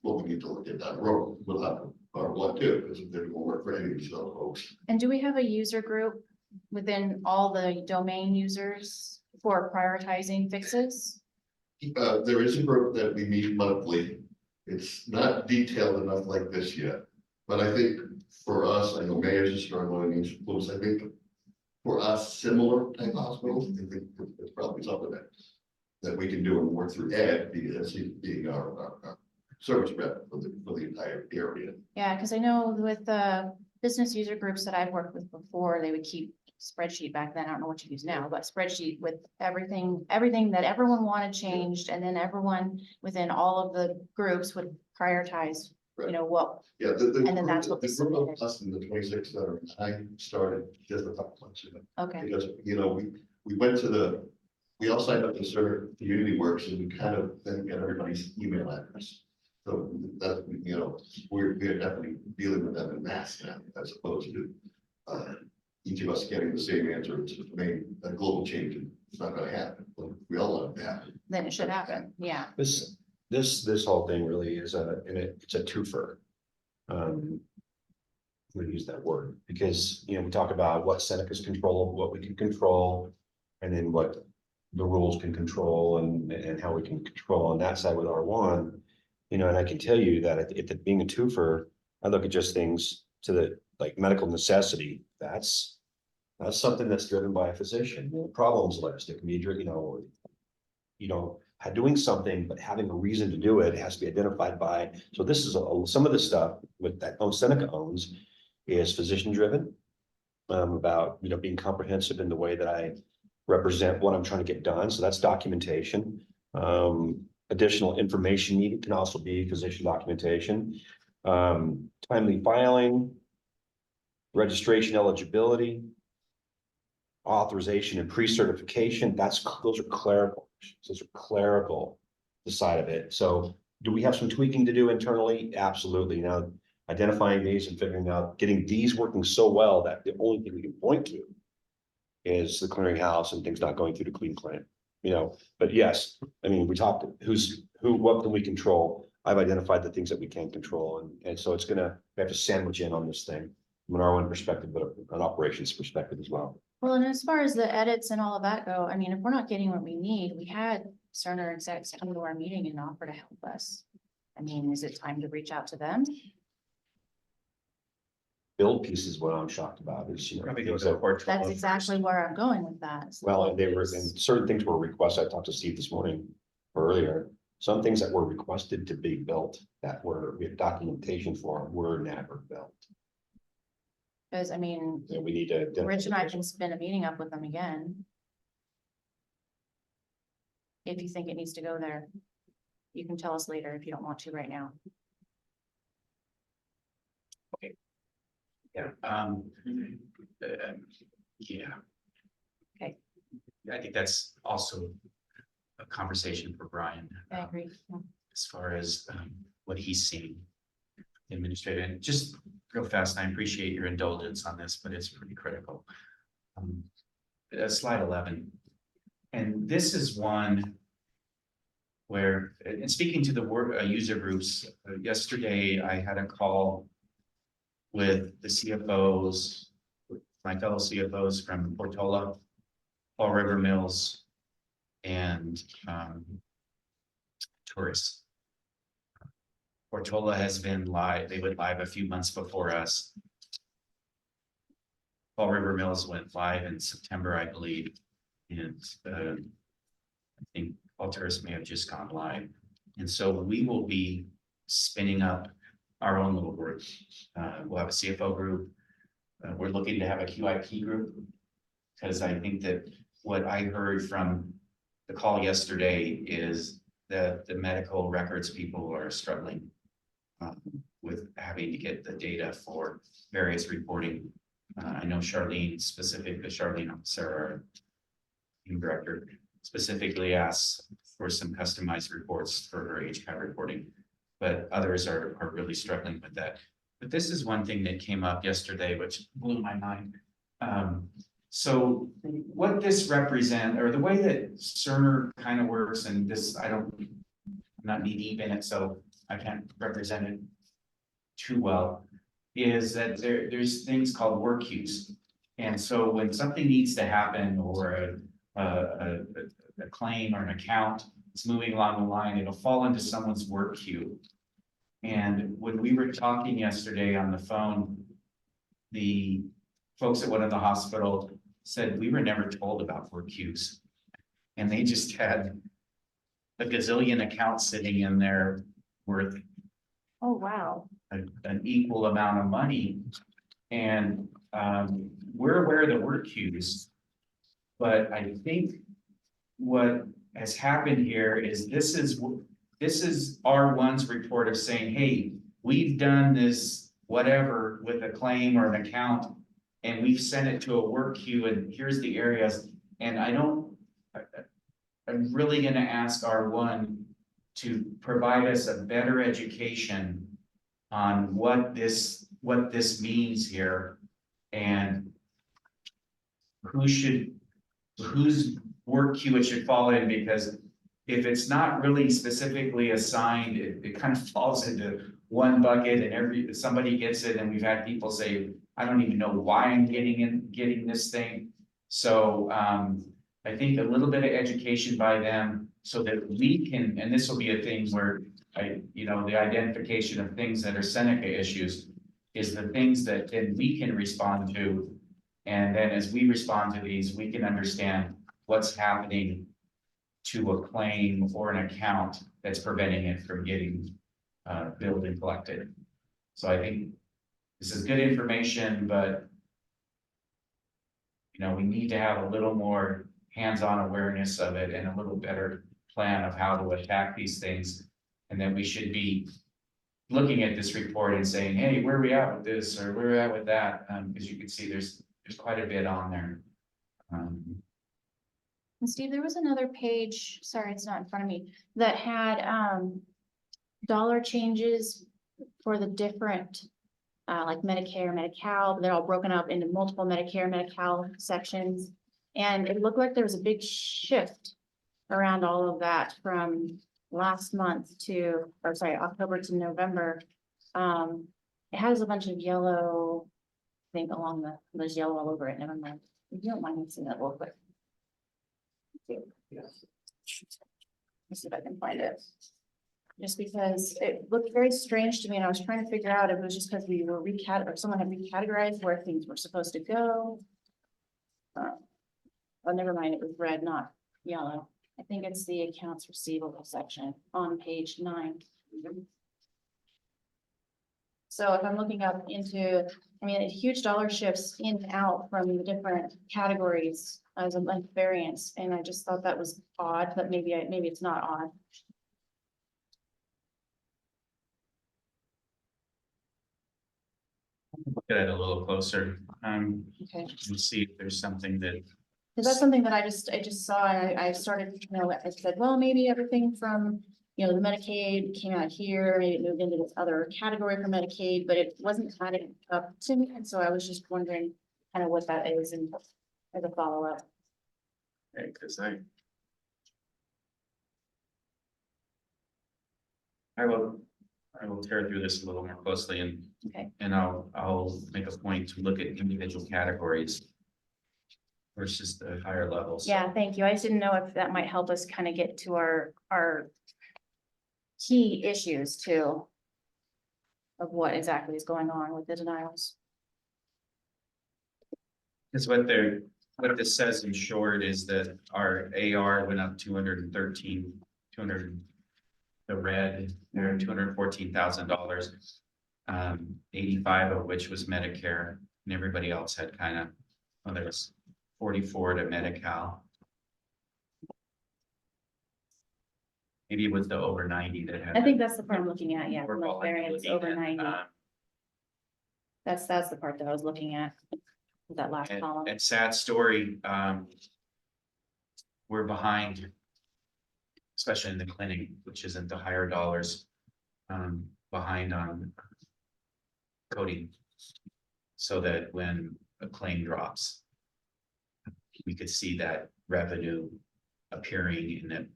what we need to look at down the road. We'll have our one too, because if they're gonna work for any of these other folks. and do we have a user group within all the domain users for prioritizing fixes? There is a group that we meet monthly. It's not detailed enough like this yet. But I think for us, I know mayors are struggling, I think for us, similar type hospitals, I think it's probably something that we can do and work through Ed, being our service rep for the entire area. Yeah, because I know with the business user groups that I've worked with before, they would keep spreadsheet back then. I don't know what you use now, but spreadsheet with everything that everyone wanted changed. And then everyone within all of the groups would prioritize you know, what, Yeah, And then that's what the was group of submitted. us in the 26 that are, I started just a couple months ago. okay, Because, you know, we went to we all signed up to serve Community Works and we kind of then got everybody's email address. So that, you know, we're definitely dealing with them in mass now, as opposed to each of us getting the same answer. It's a global change, and it's not gonna happen. But we all want it to happen. then it should happen, yeah. This whole thing really is it's a twofer. I'm gonna use that word because, you know, we talk about what Seneca's control, what we can control, and then what the rules can control and how we can control on that side with R1. You know, and I can tell you that it being a twofer, I look at just things to the like medical necessity. That's something that's driven by a physician. Problems list, it can be, you know, doing something, but having a reason to do it has to be identified by. So this is some of the stuff with that Seneca owns is physician driven. About, you know, being comprehensive in the way that I represent what I'm trying to get done. So that's documentation. Additional information needed can also be physician documentation. Timely filing, registration eligibility, authorization and pre-certification. Those are clerical. Those are clerical, the side of it. So do we have some tweaking to do internally? Absolutely. Now, identifying these and figuring out, getting these working so well that the only thing we can point to is the clearinghouse and things not going through the clean claim, you know. But yes, I mean, we talked what can we control? I've identified the things that we can control, and so we have to sandwich in on this thing from an R1 perspective, but an operations perspective as well. Well, and as far as the edits and all of that go, I mean, if we're not getting what we need, we had Cerner execs come to our meeting and offer to help us. I mean, is it time to reach out to them? Build piece is what I'm shocked about is, you know, Probably go things to that- Portola That's exactly first. where I'm going with that. is the well, build and piece. certain things were requested. I talked to Steve this morning or earlier. Some things that were requested to be built that we have documentation for were never built. Cause I mean, And we need to. Rich and I can spin a meeting up with them again. If you think it needs to go there, you can tell us later if you don't want to right now. Yeah, yeah. Okay. I think that's also a conversation for Brian. I agree. As far as what he's seeing. Administrative, and just real fast, I appreciate your indulgence on this, but it's pretty critical. Slide 11. And this is one where, and speaking to the user groups, yesterday I had a call with the CFOs, my fellow CFOs from Portola, Fall River Mills, and tourists. Portola has been live, they went live a few months before us. Fall River Mills went live in September, I believe, and I think Fall Tourist may have just gone live. And so we will be spinning up our own little group. We'll have a CFO group. We're looking to have a QIP group, because I think that what I heard from the call yesterday is that the medical records people are struggling with having to get the data for various reporting. I know Charlene Sarah, team director, specifically asked for some customized reports for her HCAP reporting, but others are really struggling with that. But this is one thing that came up yesterday, which blew my mind. So what this represent, or the way that Cerner kind of works, and this, I'm not knee deep in it, so I can't represent it too well, is that there's things called work queues. And so when something needs to happen, or a claim or an account is moving along the line, it'll fall into someone's work queue. And when we were talking yesterday on the phone, the folks at one of the hospital said, we were never told about work queues. And they just had a gazillion accounts sitting in there worth Oh, wow. an equal amount of money. And we're aware of the work queues. But I think what has happened here is this is R1's report of saying, hey, we've done this whatever with a claim or an account. And we've sent it to a work queue and here's the areas, and I'm really gonna ask R1 to provide us a better education on what this means here. And whose work queue it should fall in, because if it's not really specifically assigned, it kind of falls into one bucket and somebody gets it, and we've had people say, I don't even know why I'm getting this thing. So I think a little bit of education by them so that we can, and this will be a thing where the identification of things that are Seneca issues is the things that then we can respond to. And then as we respond to these, we can understand what's happening to a claim or an account that's preventing it from getting billed and collected. So I think this is good information, but we need to have a little more hands-on awareness of it and a little better plan of how to attack these things. And then we should be looking at this report and saying, hey, where are we at with this, or where are we at with that? Because you can see there's quite a bit on there. And Steve, there was another page, sorry, it's not in front of me, that had dollar changes for the different like Medicare, Medi-Cal. They're all broken up into multiple Medicare, Medi-Cal sections. And it looked like there was a big shift around all of that from last month to, or sorry, October to November. It has a bunch of yellow, I think there's yellow all over it. Never mind. If you don't mind me seeing that real quick. Let's see if I can find it. Just because it looked very strange to me, and I was trying to figure out if it was just because we were or someone had recategorized where things were supposed to go. Oh, never mind, it was red, not yellow. I think it's the accounts receivable section on page 9. So if I'm looking up into, huge dollar shifts in and out from the different categories as a month variance, and I just thought that was odd, but maybe it's not odd. Look at it a little closer. Okay. And see if there's something that. Because that's something that I just saw, and I started, I said, well, maybe everything from, the Medicaid came out here, maybe it moved into this other category for Medicaid, but it wasn't adding up to me, and so I was just wondering kind of what that is and as a follow-up. Okay, because I will tear through this a little more closely and Okay. and I'll make a point to look at individual categories versus the higher levels. Yeah, thank you. I just didn't know if that might help us kind of get to our key issues too, of what exactly is going on with the denials. Because what this says in short is that our AR went up 213, the red, there $214,000. 85 of which was Medicare, and everybody else had kind of, well, there was 44 to Medi-Cal. Maybe it was the over 90 that had. I think that's the part I'm looking at, yeah, more the variance volatility over than, 90. That's the part that I was looking at, that last column. and sad story, we're behind, especially in the clinic, which isn't the higher dollars, behind on coding, so that when a claim drops, we could see that revenue appearing in the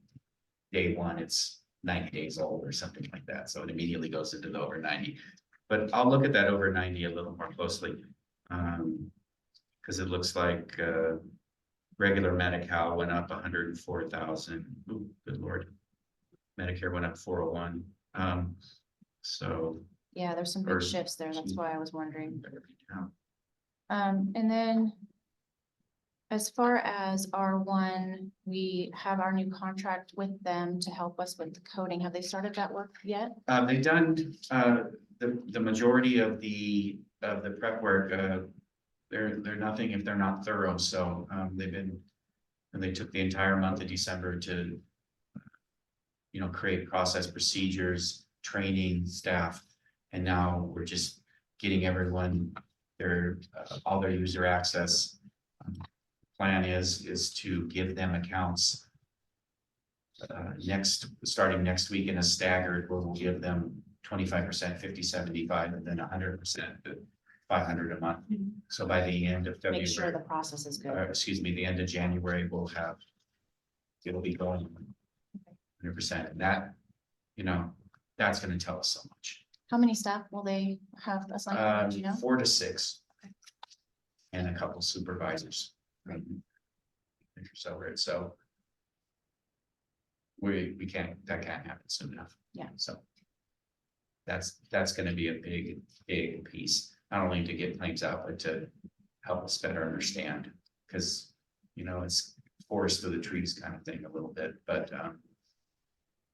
day one, it's 90 days old or something like that. So it immediately goes into the over 90. But I'll look at that over 90 a little more closely. Because it looks like regular Medi-Cal went up 104,000. Ooh, good Lord. Medicare went up 401. So Yeah, there's some or- big shifts there. That's why I was wondering. yeah. And then as far as R1, we have our new contract with them to help us with the coding. Have they started that work yet? They've done the majority of the prep work. They're nothing if they're not thorough. So they took the entire month of December to create process procedures, training staff, And now we're just getting everyone all their user access. Plan is to give them accounts starting next week in a staggered, where we'll give them 25%, 50, 75, and then 100%, 500 a month. So by the end of Make sure February, the process is good. excuse me, the end of January, it'll be going 100%, and that, that's gonna tell us so much. How many staff will they have assigned, do you know? 4 to 6. And a couple supervisors. So we can't, that can't happen soon enough. Yeah. So that's gonna be a big piece, not only to get claims out, but to help us better understand, because, it's forest through the trees kind of thing a little bit, but,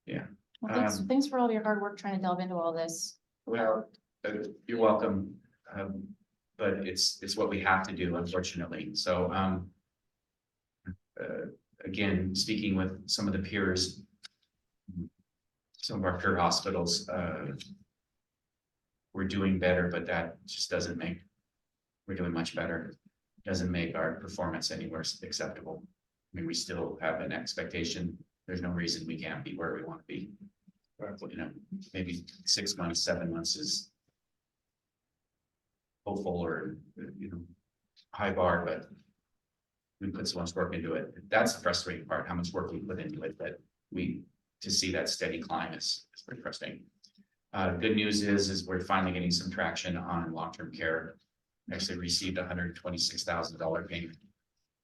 yeah. Well, thanks for all your hard work trying to delve into all this. Well, you're welcome. But it's what we have to do, unfortunately. So, again, speaking with some of the peers, some of our peer hospitals, we're doing better, but that just doesn't make, we're doing much better. Doesn't make our performance anywhere acceptable. I mean, we still have an expectation. There's no reason we can't be where we want to be. Maybe 6 months, 7 months is hopeful, or, high bar, but we put so much work into it. That's the frustrating part, how much work we put into it, but to see that steady climb is pretty frustrating. Good news is we're finally getting some traction on long-term care. Actually received $126,000 payment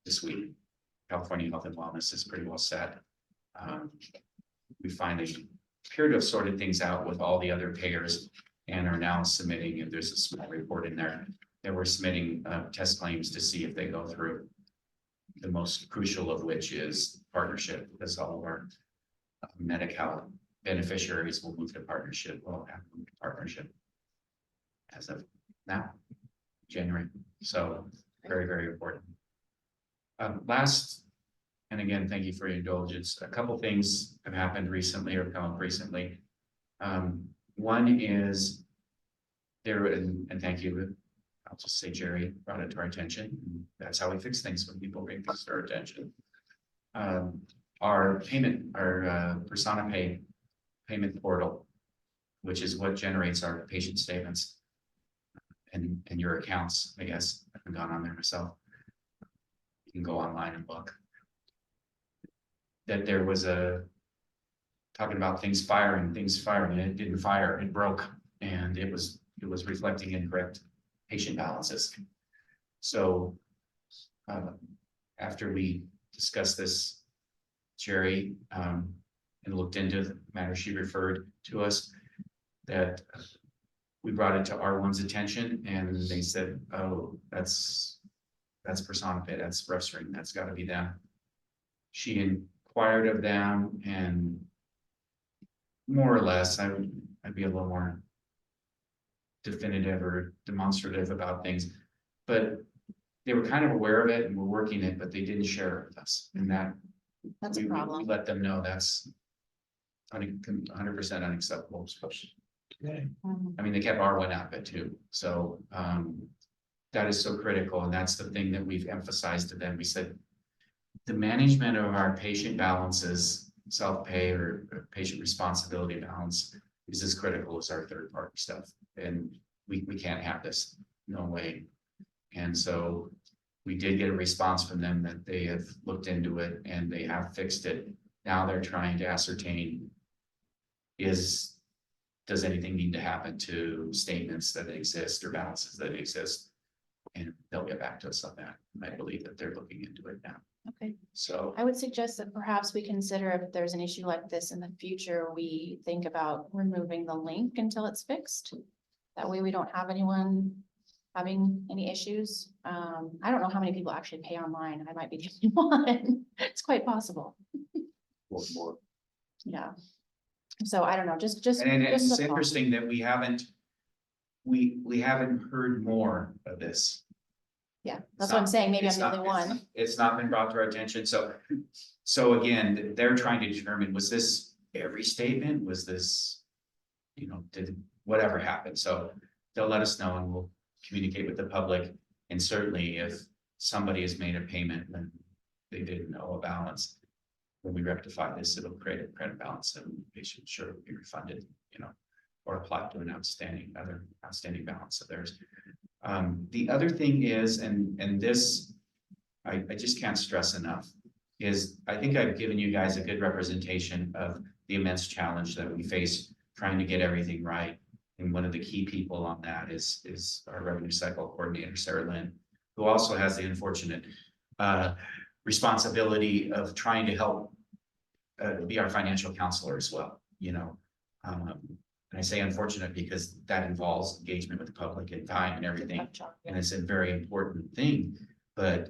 this week. California Health and Wellness is pretty well set. We finally appear to have sorted things out with all the other payers, and are now submitting, and there's a small report in there, that we're submitting test claims to see if they go through. The most crucial of which is partnership, because all of our Medi-Cal beneficiaries will move to partnership, will have moved to partnership as of now, January. So very, very important. Last, and again, thank you for your indulgence. A couple things have happened recently, or come up recently. One is there, and thank you, I'll just say Jerry brought it to our attention. That's how we fix things, when people bring things to our attention. Our Persona Pay payment portal, which is what generates our patient statements and your accounts, I guess. I haven't gone on there myself. You can go online and look. That there was talking about things firing, and it didn't fire, it broke, and it was reflecting incorrect patient balances. So after we discussed this, Jerry, and looked into the matter, she referred to us, that we brought it to R1's attention, and they said, oh, that's Persona Pay, that's Rustring, that's got to be them. She inquired of them, and more or less, I'd be a little more definitive or demonstrative about things, but they were kind of aware of it and were working it, but they didn't share it with us, and That's a we problem. let them know that's 100% unacceptable. Mhm. I mean, they kept R1 out of it too, so that is so critical, and that's the thing that we've emphasized to them. We said the management of our patient balances, self-pay or patient responsibility balance, is as critical as our third-party stuff, and we can't have this, no way. And so we did get a response from them that they have looked into it and they have fixed it. Now they're trying to ascertain, does anything need to happen to statements that exist or balances that exist? And they'll get back to us on that. I believe that they're looking into it now. Okay, So I would suggest that perhaps we consider, if there's an issue like this in the future, we think about removing the link until it's fixed. That way we don't have anyone having any issues. I don't know how many people actually pay online. I might be the only one. It's quite possible. More. Yeah. So I don't know, just. And just it's a thought. interesting that we haven't heard more of this. Yeah, that's what I'm saying. Maybe I'm the only one. It's not been brought to our attention. So again, they're trying to determine, was this every statement? Was this, did whatever happens. So they'll let us know and we'll communicate with the public. And certainly if somebody has made a payment when they didn't owe a balance, when we rectify this, it'll create a credit balance and the patient sure will be refunded, or apply to an other outstanding balance of theirs. The other thing is, and this, I just can't stress enough, is I think I've given you guys a good representation of the immense challenge that we face trying to get everything right. And one of the key people on that is our revenue cycle coordinator, Sarah Lynn, who also has the unfortunate responsibility of trying to help be our financial counselor as well, and I say unfortunate because that involves engagement with the public and time and everything. And it's a very important thing, but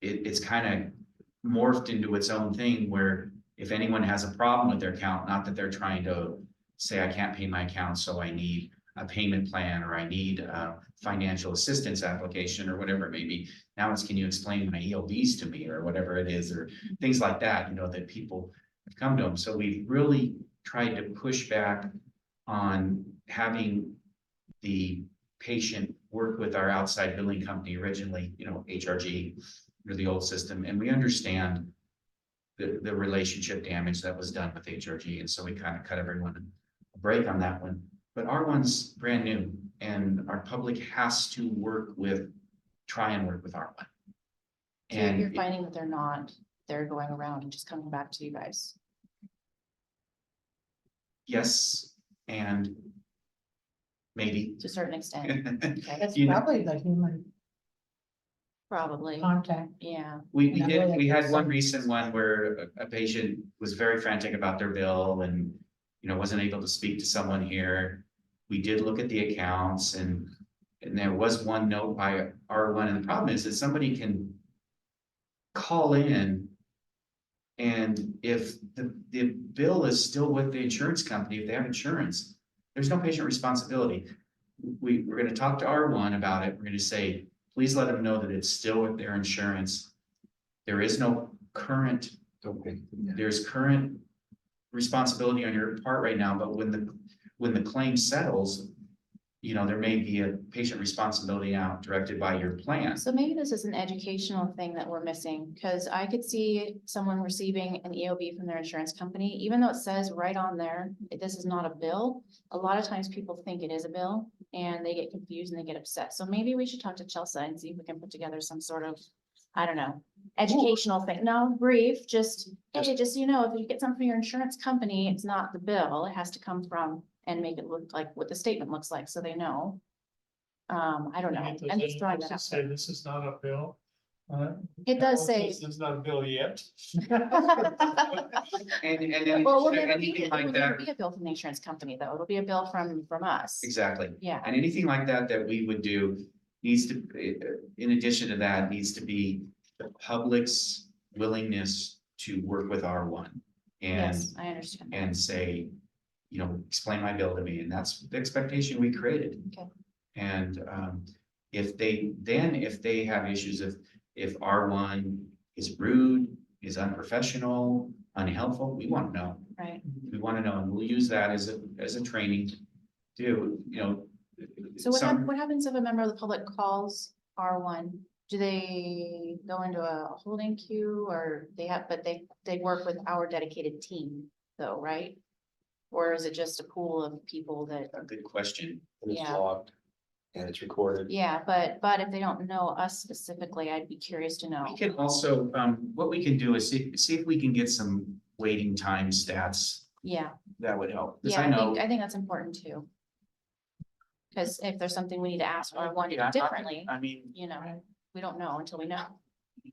it's kind of morphed into its own thing where if anyone has a problem with their account, not that they're trying to say, I can't pay my account, so I need a payment plan, or I need a financial assistance application, or whatever it may be. Now it's, can you explain my EOBs to me, or whatever it is, or things like that, that people have come to them. So we've really tried to push back on having the patient work with our outside billing company originally, HRG, or the old system, and we understand the relationship damage that was done with HRG, and so we kind of cut everyone a break on that one. But our one's brand new, and our public has to try and work with our one. So you're finding that they're going around and just coming back to you guys. Yes, and maybe. To a certain extent. Okay. That's You know- probably the human Probably, contact. yeah. We Yeah, did, well, we had like one some- recent one where a patient was very frantic about their bill and, wasn't able to speak to someone here. We did look at the accounts and there was one note by R1, and the problem is that somebody can call in, and if the bill is still with the insurance company, if they have insurance, there's no patient responsibility. We're gonna talk to R1 about it. We're gonna say, please let them know that it's still with their insurance. There is no current, there's current responsibility on your part right now, but when the claim settles, there may be a patient responsibility now directed by your plan. So maybe this is an educational thing that we're missing, because I could see someone receiving an EOB from their insurance company, even though it says right on there, this is not a bill. A lot of times people think it is a bill and they get confused and they get upset. So maybe we should talk to Chelsea and see if we can put together some sort of, I don't know, educational thing. No, brief, just, hey, if you get something from your insurance company, it's not the bill. It has to come from, and make it look like what the statement looks like, so they know. I don't know. I'm just throwing that out. Say this is not a bill. It does say. This is not a bill yet. And then Well, we'll never be, anything it like will never that, be a bill from the insurance company, though. It'll be a bill from us. exactly. Yeah, And anything like that we would do needs to, in addition to that, needs to be the public's willingness to work with R1 and, yes, I understand. and say, explain my bill to me. And that's the expectation we created. Okay. And if they have issues, if R1 is rude, is unprofessional, unhelpful, we want to know. Right. We want to know, and we'll use that as a training to, So what happens if a member of the public calls R1? Do they go into a holding queue, or they work with our dedicated team though, right? Or is it just a pool of people that, A good question. And it's Yeah. logged and it's recorded. yeah, but if they don't know us specifically, I'd be curious to know. We can also, what we can do is see if we can get some waiting time stats. Yeah, That would help. 'Cause yeah, I know. I think that's important too. Because if there's something we need to ask or want to Yeah, do differently, I mean, we don't know until we know.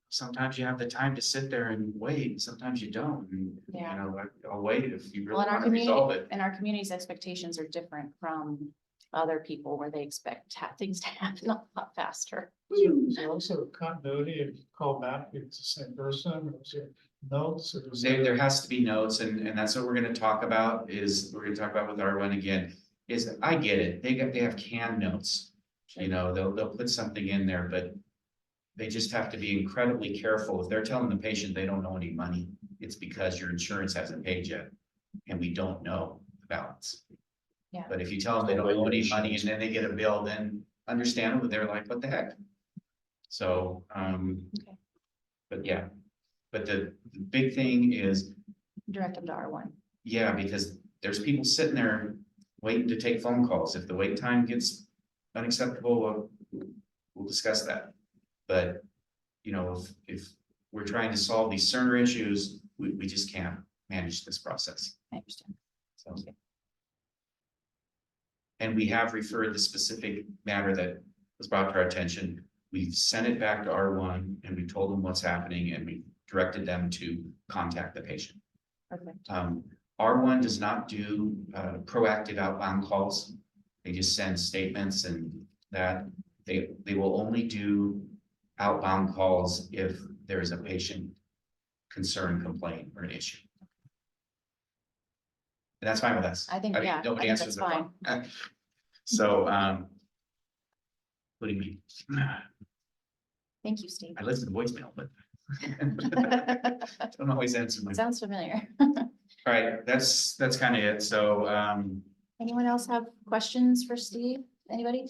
sometimes you have the time to sit there and wait, sometimes you don't. And, Yeah. I'll wait if you Well, really in our want to resolve community, it. and our community's expectations are different from other people where they expect things to happen a lot faster. Is there also continuity if you call back, if it's the same person, or is there notes? Or is There has to be notes, and that's what we're gonna talk about, we're gonna talk about with R1 again, is I get it, they have canned notes. They'll put something in there, but they just have to be incredibly careful. If they're telling the patient they don't owe any money, it's because your insurance hasn't paid yet, and we don't know the balance. Yeah. But if you tell them they don't owe any money and then they get a bill, then understandably, they're like, what the heck? So, Okay. but yeah, but the big thing is, Direct them to R1. yeah, because there's people sitting there waiting to take phone calls. If the wait time gets unacceptable, we'll discuss that. But, you know, if we're trying to solve these Cerner issues, we just can't manage this process. I understand. So. And we have referred the specific matter that was brought to our attention. We've sent it back to R1 and we told them what's happening and we directed them to contact the patient. Perfect. R1 does not do proactive outbound calls. They just send statements and that they will only do outbound calls if there is a patient concern, complaint, or an issue. And that's fine with us. I think, mean, yeah, nobody I think answers that's the phone. So, what do you mean? Thank you, Steve. I listen to voicemail, but don't always answer my. Sounds familiar. All right, that's kind of it. So, Anyone else have questions for Steve? Anybody?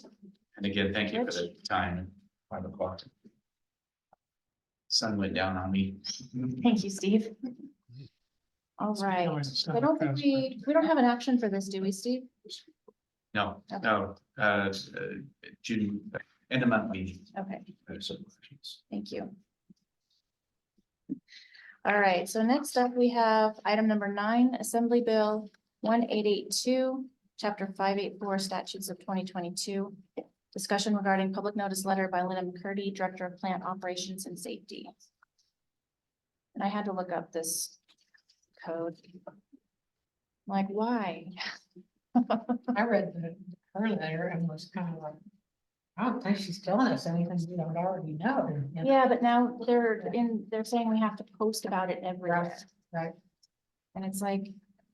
and again, thank you for the time, 5 o'clock. Sun went down on me. Thank you, Steve. All right. I don't think we don't have an action for this, do we, Steve? No, Okay. no, June, end of month meeting. Okay, I have some questions. thank you. All right, so next up, we have item number 9, Assembly Bill 1882, Chapter 584, Statutes of 2022. Discussion regarding public notice letter by Linda McCurdy, Director of Plant Operations and Safety. And I had to look up this code. Like, why? I read her letter and was kind of like, I don't think she's telling us anything we don't already know. you know? Yeah, but now they're saying we have to post about it everywhere. Right. And it's like,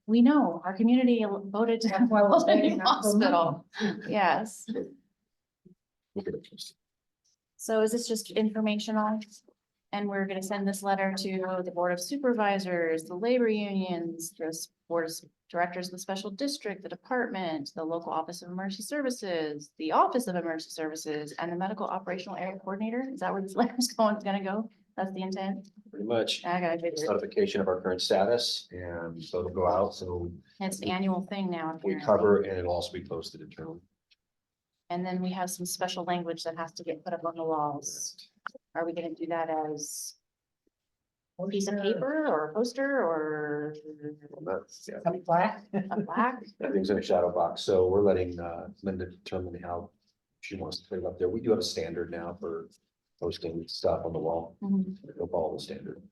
we know, our community voted to That's why we're build a paying new out for money. hospital. Yes. So is this just informational? And we're gonna send this letter to the Board of Supervisors, the labor unions, the Board of Directors of the Special District, the department, the local Office of Emergency Services, the Office of Emergency Services, and the Medical Operational Area Coordinator? Is that where this letter's gonna go? That's the intent? Pretty much. I gotta figure it. Notification of our current status, and so it'll go out, so It's the annual thing now. we apparently. cover, and it'll also be posted internally. And then we have some special language that has to get put up on the walls. Are we gonna do that as a piece of paper or a poster or And that's, yeah, A plaque. a plaque? everything's in a shadow box, so we're letting Linda determine how she wants to put it up there. We do have a standard now for posting stuff on the wall. Mhm. We'll follow the standard.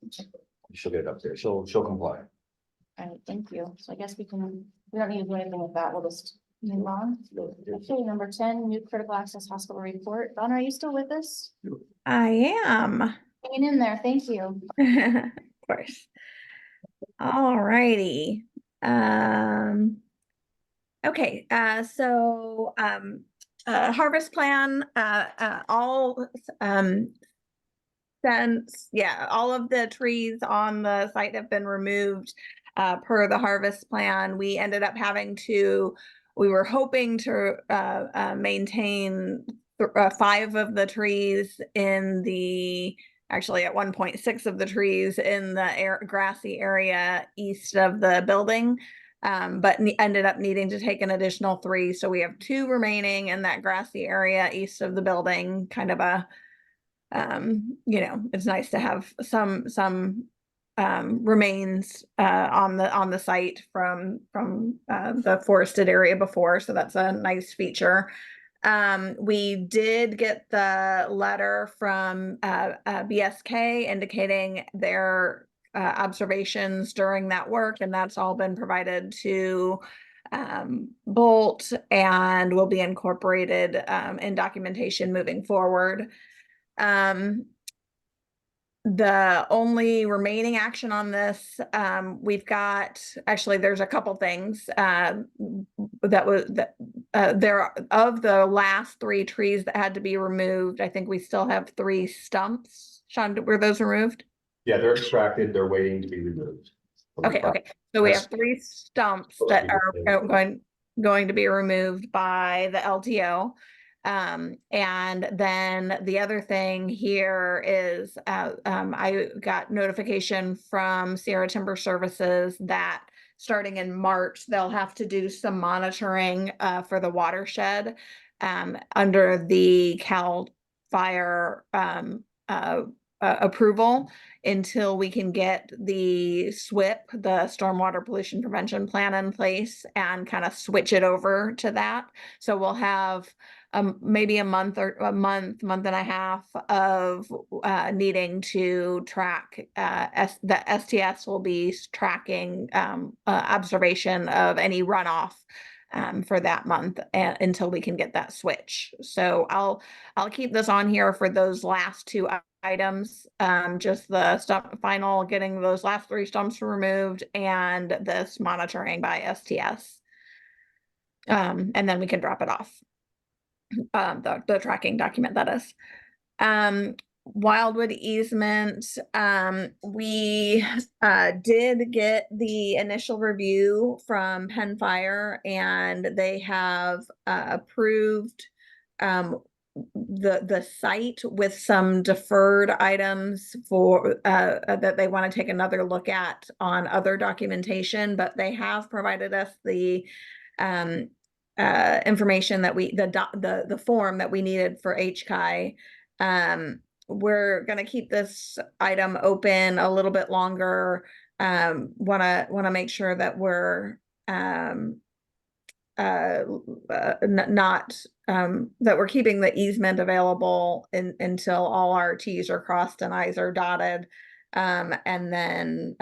She'll get it up there. She'll comply. All right, thank you. So I guess we don't need to do anything with that. We'll just move on. Okay, number 10, new critical access hospital report. Donna, are you still with us? I am, Hanging in there, thank you. of course. All righty. Okay, harvest plan, all, all of the trees on the site have been removed, per the harvest plan. We ended up we were hoping to, maintain 5 of the trees actually at 1.6 of the trees in the grassy area east of the building. But ended up needing to take an additional 3. So we have 2 remaining in that grassy area east of the building, kind of a, it's nice to have some remains on the site from the forested area before. So that's a nice feature. We did get the letter from BSK indicating their observations during that work, and that's all been provided to Bolt and will be incorporated in documentation moving forward. The only remaining action on this, we've got, actually, there's a couple things there of the last 3 trees that had to be removed. I think we still have 3 stumps. Sean, were those removed? Yeah, they're extracted. They're waiting to be removed. Okay. So we have 3 stumps that are going, going to be removed by the LTO. And then the other thing here is, I got notification from Sierra Timber Services that starting in March, they'll have to do some monitoring, for the watershed, under the CAL FIRE, approval until we can get the SWIP, the Stormwater Pollution Prevention Plan, in place and kind of switch it over to that. So we'll have maybe a month and a half of needing to track, the STS will be tracking observation of any runoff for that month until we can get that switch. So I'll keep this on here for those last two items, just the final, getting those last 3 stumps removed and this monitoring by STS. And then we can drop it off. The tracking document, that is. Wildwood easement, we did get the initial review from Penn Fire, and they have approved the site with some deferred items for that they want to take another look at on other documentation, but they have provided us the information that the form that we needed for HCI. We're going to keep this item open a little bit longer. Want to make sure that we're that we're keeping the easement available until all our T's are crossed and I's are dotted, and then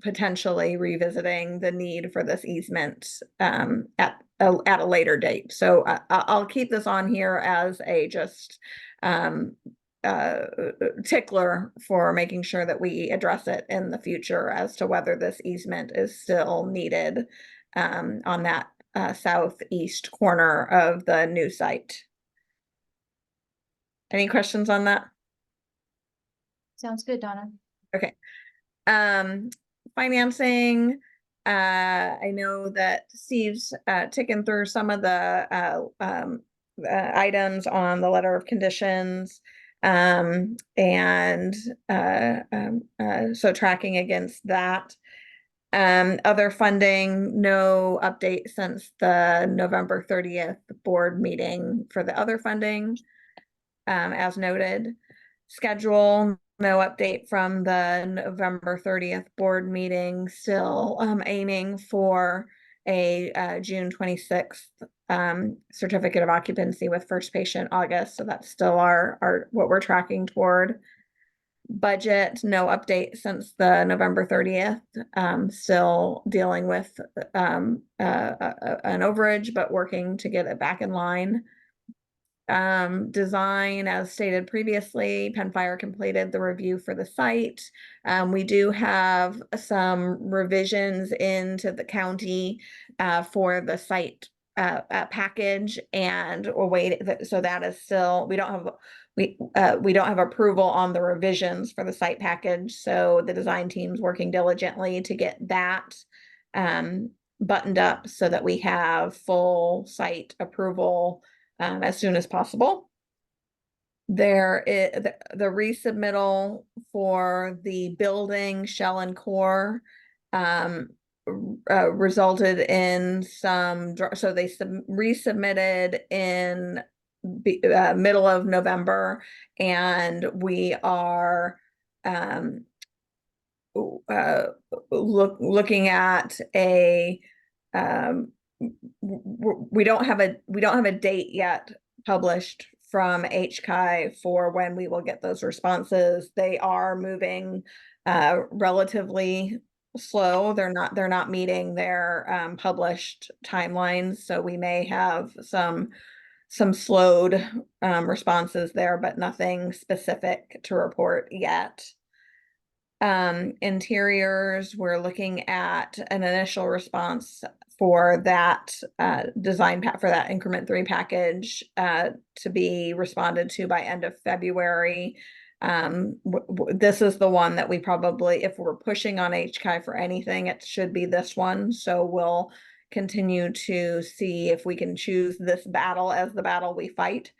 potentially revisiting the need for this easement at a later date. So I'll keep this on here as a just tickler for making sure that we address it in the future as to whether this easement is still needed on that southeast corner of the new site. Any questions on that? Sounds good, Donna. Okay. Financing. I know that Steve's ticking through some of the items on the letter of conditions. So tracking against that. Other funding, no update since the November 30th board meeting for the other funding, as noted. Schedule, no update from the November 30th board meeting, still aiming for a June 26th certificate of occupancy with first patient August. So that's still our what we're tracking toward. Budget, no update since the November 30th. Still dealing with an overage, but working to get it back in line. Design, as stated previously, Penn Fire completed the review for the site. We do have some revisions into the county for the site package, and we're waiting. So that is still, we don't have approval on the revisions for the site package. So the design team's working diligently to get that buttoned up so that we have full site approval as soon as possible. There is the resubmittal for the building shell and core resulted in some, so they resubmitted in middle of November, and we are looking at a we don't have a date yet published from HCI for when we will get those responses. They are moving relatively slow. They're not meeting their published timelines, so we may have some slowed responses there, but nothing specific to report yet. Interiors, we're looking at an initial response for that design for that increment 3 package to be responded to by end of February. This is the one that we probably, if we're pushing on HCI for anything, it should be this one. So we'll continue to see if we can choose this battle as the battle we fight.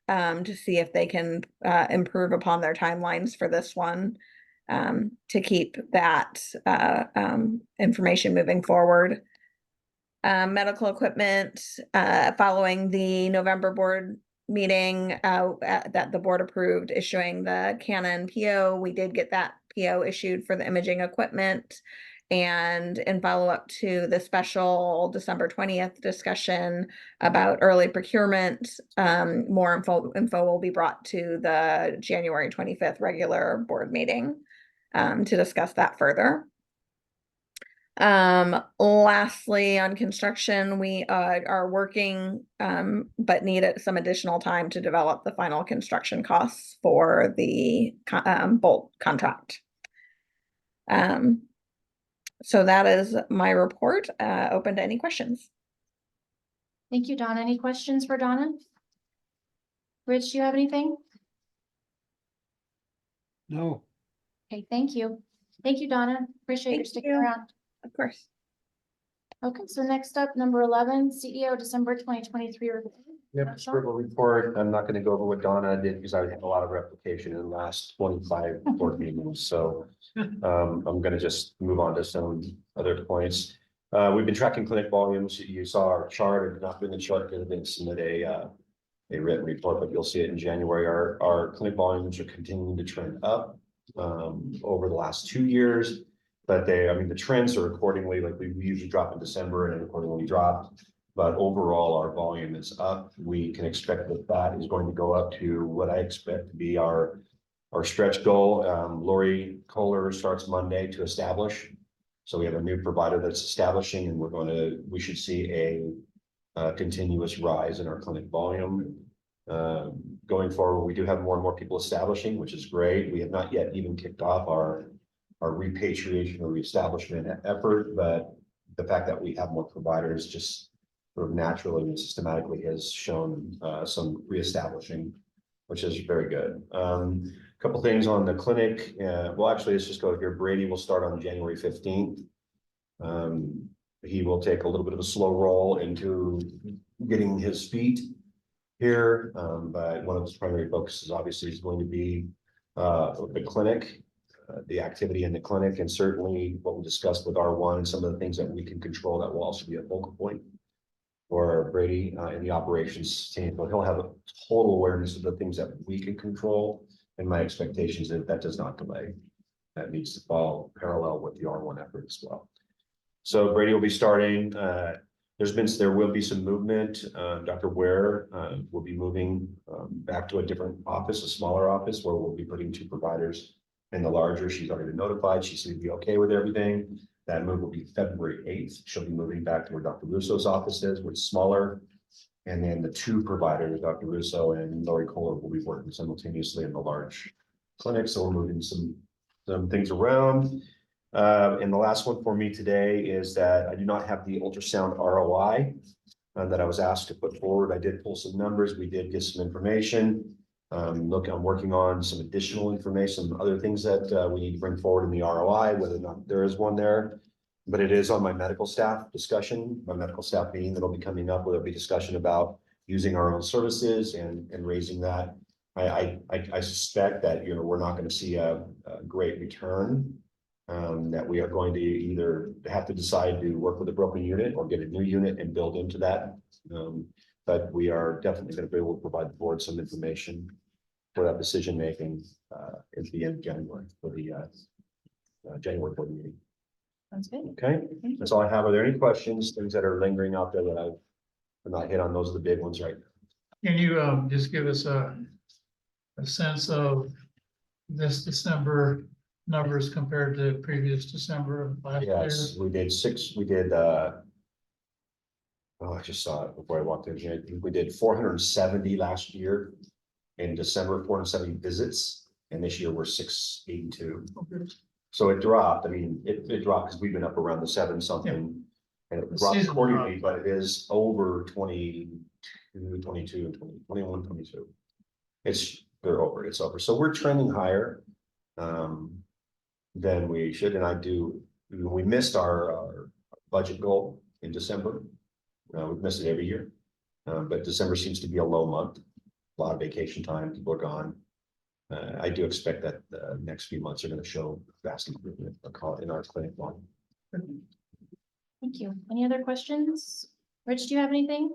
To see if they can improve upon their timelines for this one. To keep that information moving forward. Medical equipment, following the November board meeting that the board approved issuing the Canon PO. We did get that PO issued for the imaging equipment. And in follow-up to the special December 20th discussion about early procurement, more info will be brought to the January 25th regular board meeting to discuss that further. Lastly, on construction, we are working but need some additional time to develop the final construction costs for the Bolt contract. So that is my report. Open to any questions. Thank you, Donna. Any questions for Donna? Rich, do you have anything? No, Okay, thank you. Thank you, Donna. Appreciate your Thank sticking you. around. Of course. Okay, so next up, number 11, CEO December 2023 report. Yep, Marshall? scribble report. I'm not gonna go over what Donna did because I had a lot of replication in the last 25 board meetings, so. I'm gonna just move on to some other points. We've been tracking clinic volumes. You saw our chart. It did not bring the chart because I didn't submit a written report, but you'll see it in January. Our clinic volumes are continuing to trend up over the last 2 years. But the trends are accordingly, like we usually drop in December and accordingly drop. But overall, our volume is up. We can expect that is going to go up to what I expect to be our stretch goal. Lori Kohler starts Monday to establish. So we have a new provider that's establishing, and we should see a continuous rise in our clinic volume. Going forward, we do have more and more people establishing, which is great. We have not yet even kicked off our repatriation or reestablishment effort, but the fact that we have more providers just sort of naturally and systematically has shown some reestablishing, which is very good. Couple things on the clinic. Well, actually, let's just go here. Brady will start on January 15th. He will take a little bit of a slow roll into getting his feet here. But one of his primary focuses obviously is going to be the clinic, the activity in the clinic, and certainly what we discussed with R1 and some of the things that we can control that will also be a focal point for Brady in the operations team. But he'll have a total awareness of the things that we can control. And my expectation is that does not delay. That needs to follow parallel with the R1 effort as well. So Brady will be starting. There will be some movement. Dr. Ware will be moving back to a different office, a smaller office, where we'll be putting 2 providers in the larger. She's already been notified. She seemed to be okay with everything. That move will be February 8th. She'll be moving back to where Dr. Russo's office is, which is smaller. And then the 2 providers, Dr. Russo and Lori Kohler, will be working simultaneously in the large clinic. So we're moving some things around. And the last one for me today is that I do not have the ultrasound ROI that I was asked to put forward. I did pull some numbers. We did get some information. Look, I'm working on some additional information, some other things that we need to bring forward in the ROI, whether or not there is one there. But it is on my medical staff discussion, my medical staff meeting that'll be coming up, where there'll be discussion about using our own services and raising that. I suspect that we're not going to see a great return. That we are going to either have to decide to work with a broken unit or get a new unit and build into that. But we are definitely going to be able to provide the board some information for that decision making at the end of January for the January board meeting. Sounds good. Okay, that's all I have. Are there any questions, things that are lingering out there that I've not hit on? Those are the big ones right now. Can you just give us a sense of this December numbers compared to previous December of last year? Yes, we did I just saw it before I walked in here. I think we did 470 last year in December, 470 visits, and this year we're 682. Okay. So it dropped. I mean, it dropped because we've been up around the 7 something, and it The dropped season accordingly, dropped. but it is over 22, 22, and 20, 21, 22. They're over, it's over. So we're trending higher than we should. And we missed our budget goal in December. We've missed it every year. But December seems to be a low month. A lot of vacation time, people are gone. I do expect that the next few months are gonna show vast improvement in our clinic volume. Thank you. Any other questions? Rich, do you have anything?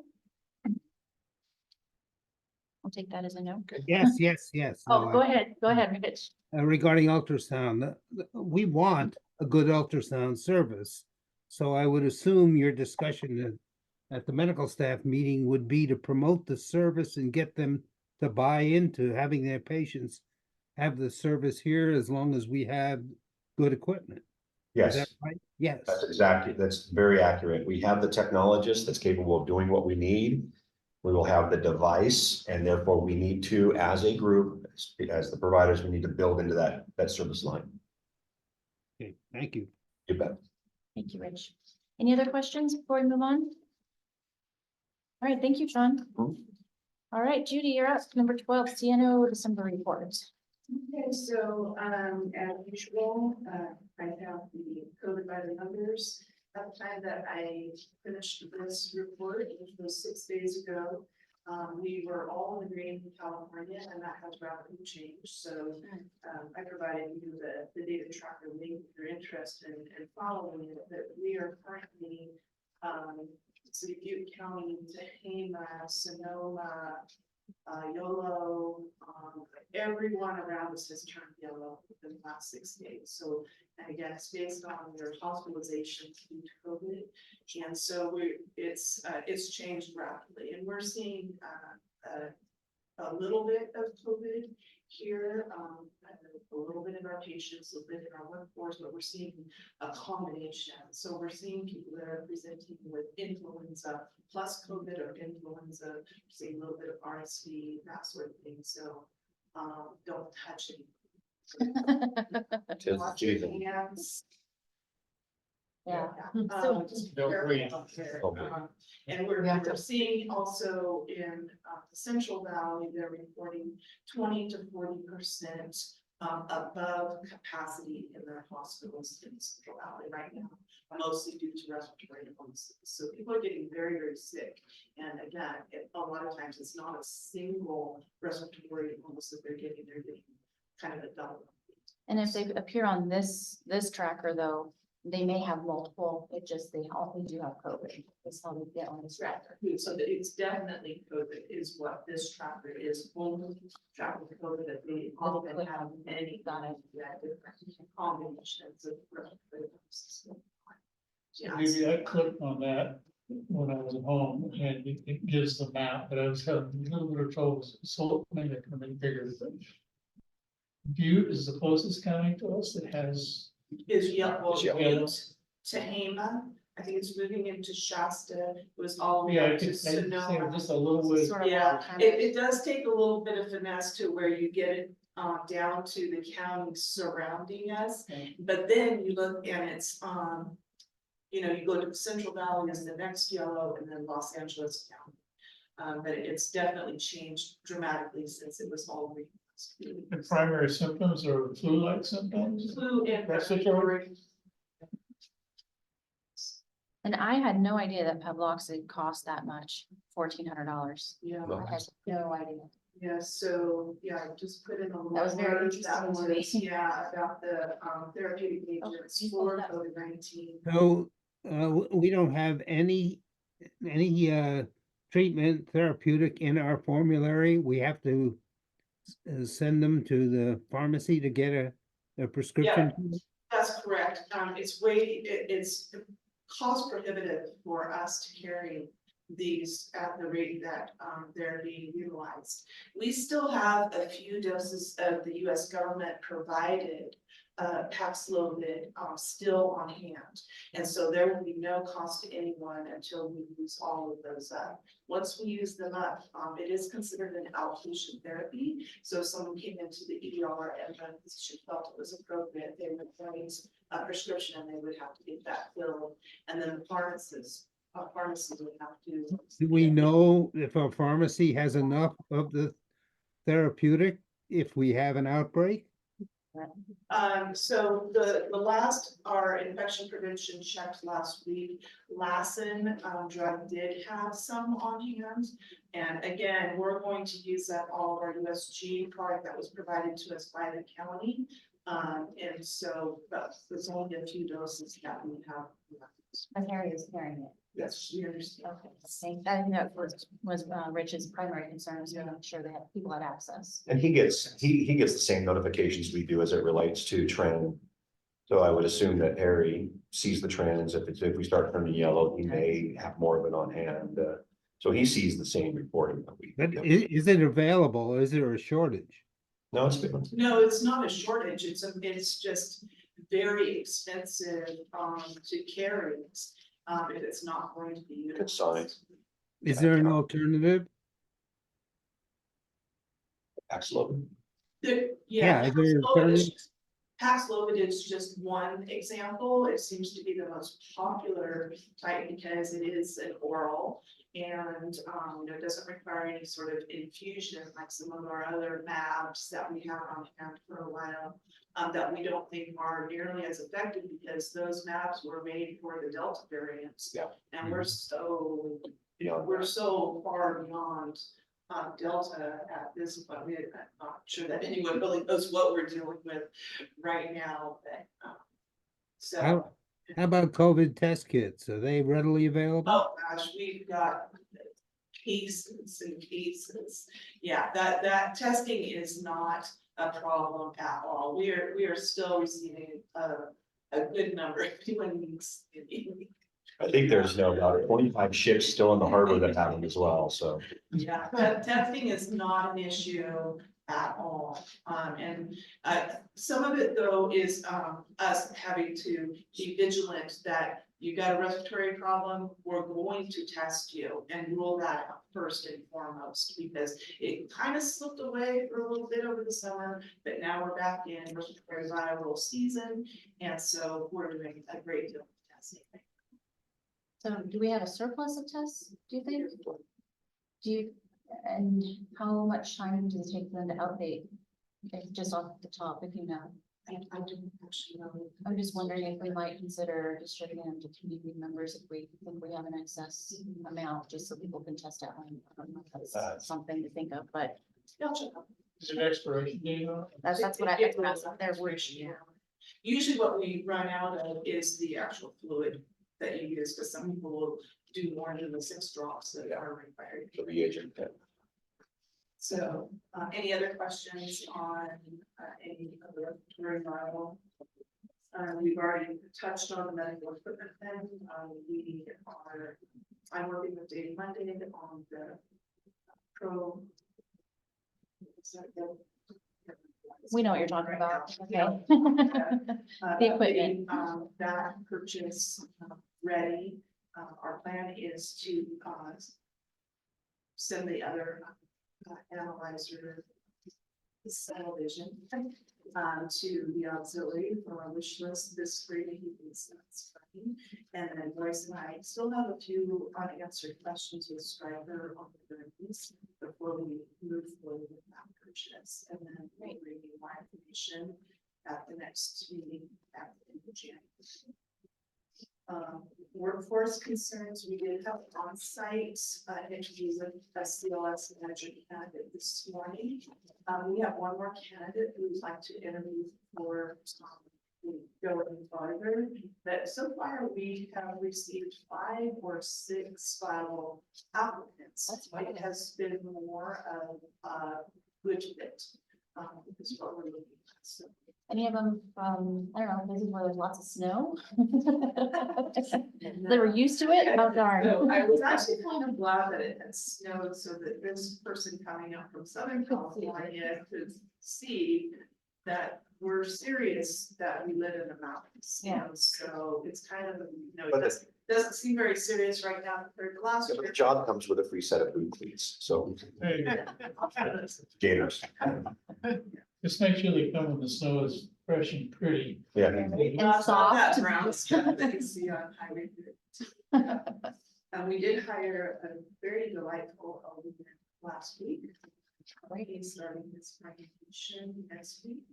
I'll take that as a no. Yes, yes, yes. Oh, No, go ahead. Go ahead, Rich. regarding ultrasound, we want a good ultrasound service. So I would assume your discussion at the medical staff meeting would be to promote the service and get them to buy into having their patients have the service here as long as we have good equipment. Is that Yes, right? Yes. that's very accurate. We have the technologist that's capable of doing what we need. We will have the device, and therefore we need to, as a group, as the providers, we need to build into that service line. Okay, thank you. You bet. Thank you, Rich. Any other questions before we move on? All right, thank you, Sean. Mhm. All right, Judy, you're up. Number 12, CNO December report. Okay, so, as usual, I have the COVID by the numbers. At the time that I finished this report, which was 6 days ago, we were all in the green in California, and that has rapidly changed. So, I provided you the data tracker link if you're interested in following it, that we are currently, City of Butte County, Tehama, Sonoma, YOLO, everyone around us has turned yellow within the last 6 days. So, and again, it's based on their hospitalization due to COVID. And so it's changed rapidly, and we're seeing, a little bit of COVID here, a little bit in our patients, a little bit in our workforce, but we're seeing a combination. So we're seeing people that are presenting with influenza plus COVID or influenza, seeing a little bit of RSV, that sort of thing. So, don't touch it. Wash your hands. Yeah. Just Don't careful breathe. out there. Okay. And we're seeing also in the Central Valley, they're reporting 20 to 40% above capacity in their hospitals in Central Valley right now, mostly due to respiratory illnesses. So people are getting very, very sick. And again, a lot of times it's not a single respiratory illness that they're getting kind of a double. And if they appear on this tracker, though, they may have multiple, they all do have COVID. That's how they get on this tracker. So that it's definitely COVID is what this tracker is, only tracker COVID that they often have many different combinations of respiratory illnesses. Maybe I clicked on that when I was at home, and it gives the map, but I was having a little bit of trouble, so maybe I can make bigger. Butte is the closest county to us that has. Is yellow, Is yellow. Tehama, I think it's moving into Shasta, it was all the way Yeah, I up to could say Sonoma. just a little bit. Sort of all Yeah, kind it does take a little bit of finesse to where you get it down to the counties surrounding us. Okay. But then you look and it's you go to the Central Valley as the next yellow, and then Los Angeles County. But it's definitely changed dramatically since it was all green. The primary symptoms are flu-like symptoms. Flu and Respiratory. And I had no idea that Pavloxid cost that much, $1,400. Yeah. I had no idea. Yeah, so, yeah, I just put in a little. That was very word interesting that to me. was, yeah, about the therapeutic agents you for pulled that. COVID-19. So, we don't have any treatment therapeutic in our formulary. We have to send them to the pharmacy to get a prescription. That's correct. It's cost prohibitive for us to carry these at the rate that they're being utilized. We still have a few doses of the US government provided Paxlovid still on hand. And so there will be no cost to anyone until we use all of those up. Once we use them up, it is considered an outpatient therapy. So if someone came into the ER and the physician felt it was appropriate, they would write a prescription and they would have to get that filled. And then the pharmacist would have to. Do we know if our pharmacy has enough of the therapeutic if we have an outbreak? So the last, our infection prevention checked last week, Lassen, drug did have some on hand. And again, we're going to use up all of our USG product that was provided to us by the county. And so, but there's only a few doses that we have left. And Harry is carrying it. Yes, we understand. Okay, I think that was Rich's primary concern, was making sure that people had access. And he gets the same notifications we do as it relates to trend. So I would assume that Harry sees the trends. If we start turning yellow, he may have more of it on hand. So he sees the same reporting that we. But is it available or is there a shortage? No, it's good. No, it's not a shortage. It's just very expensive, to carry. If it's not going to be. Good sign. Is there an alternative? Absolutely. Yeah, is there an alternative? Paxlovid is just one example. It seems to be the most popular type because it is an oral and, it doesn't require any sort of infusion like some of our other mAbs that we have on hand for a while. That we don't think are nearly as effective because those mAbs were made for the Delta variants. Yeah. And we're so Beyond we're so far beyond Delta at this point. I'm not sure that anyone really knows what we're dealing with right now, but so. How about COVID test kits? Are they readily available? Oh gosh, we've got cases and cases. Yeah, that testing is not a problem at all. We are still receiving a good number of humans. I think there's about 25 ships still in the harbor that have them as well, so. Yeah, but testing is not an issue at all. And some of it though is us having to be vigilant that you got a respiratory problem, we're going to test you and rule that out first and foremost, because it kind of slipped away for a little bit over the summer, but now we're back in respiratory viral season. And so we're doing a great deal of testing. So do we have a surplus of tests, do you think? And how much time does it take for them to update? If just off the top, if you know. I don't actually know. I'm just wondering if we might consider distributing them to community members if we think we have an excess amount, just so people can test at home. I don't know if that's something to think of, but I'll check out. Is it expiration date on it? that's what I, that's what they're worried. Yeah. Usually what we run out of is the actual fluid that you use, because some people will do more than the 6 drops that are required. The reagent. So, any other questions on any of the respiratory viral? We've already touched on the medical equipment then. I'm working with Dave Monday on the pro. We know what you're talking about. Okay. The equipment. That purchase ready. Our plan is to send the other analyzer television to the auxiliary for our wish list this spring. He thinks that's fine. And then Royce and I still have a few unanswered questions with Stryker on the things before we move forward with that purchase. And then we'll bring you more information at the next meeting at the end of January. Workforce concerns, we did have on-site interviews with a CLS manager candidate this morning. We have one more candidate who would like to interview for going farther. But so far we have received 5 or 6 viable applicants. That's right. It has been more of a good fit. Is what we're looking at. So, Any of them from, I don't know, places where there's lots of snow? They were used to it? Oh darn. So I was actually kind of glad that it had snowed so that this person coming up from Southern California could see that we're serious that we live in the mountains. Yeah. And so it's kind of, But it doesn't seem very serious right now compared to last Yeah, but year. the job comes with a free set of boot cleats, so There you go. gators. Just make sure they come when the snow is fresh and pretty. Yeah. And Not soft. that brown stuff that you see on highway. And we did hire a very delightful woman last week. He's starting his graduation next week.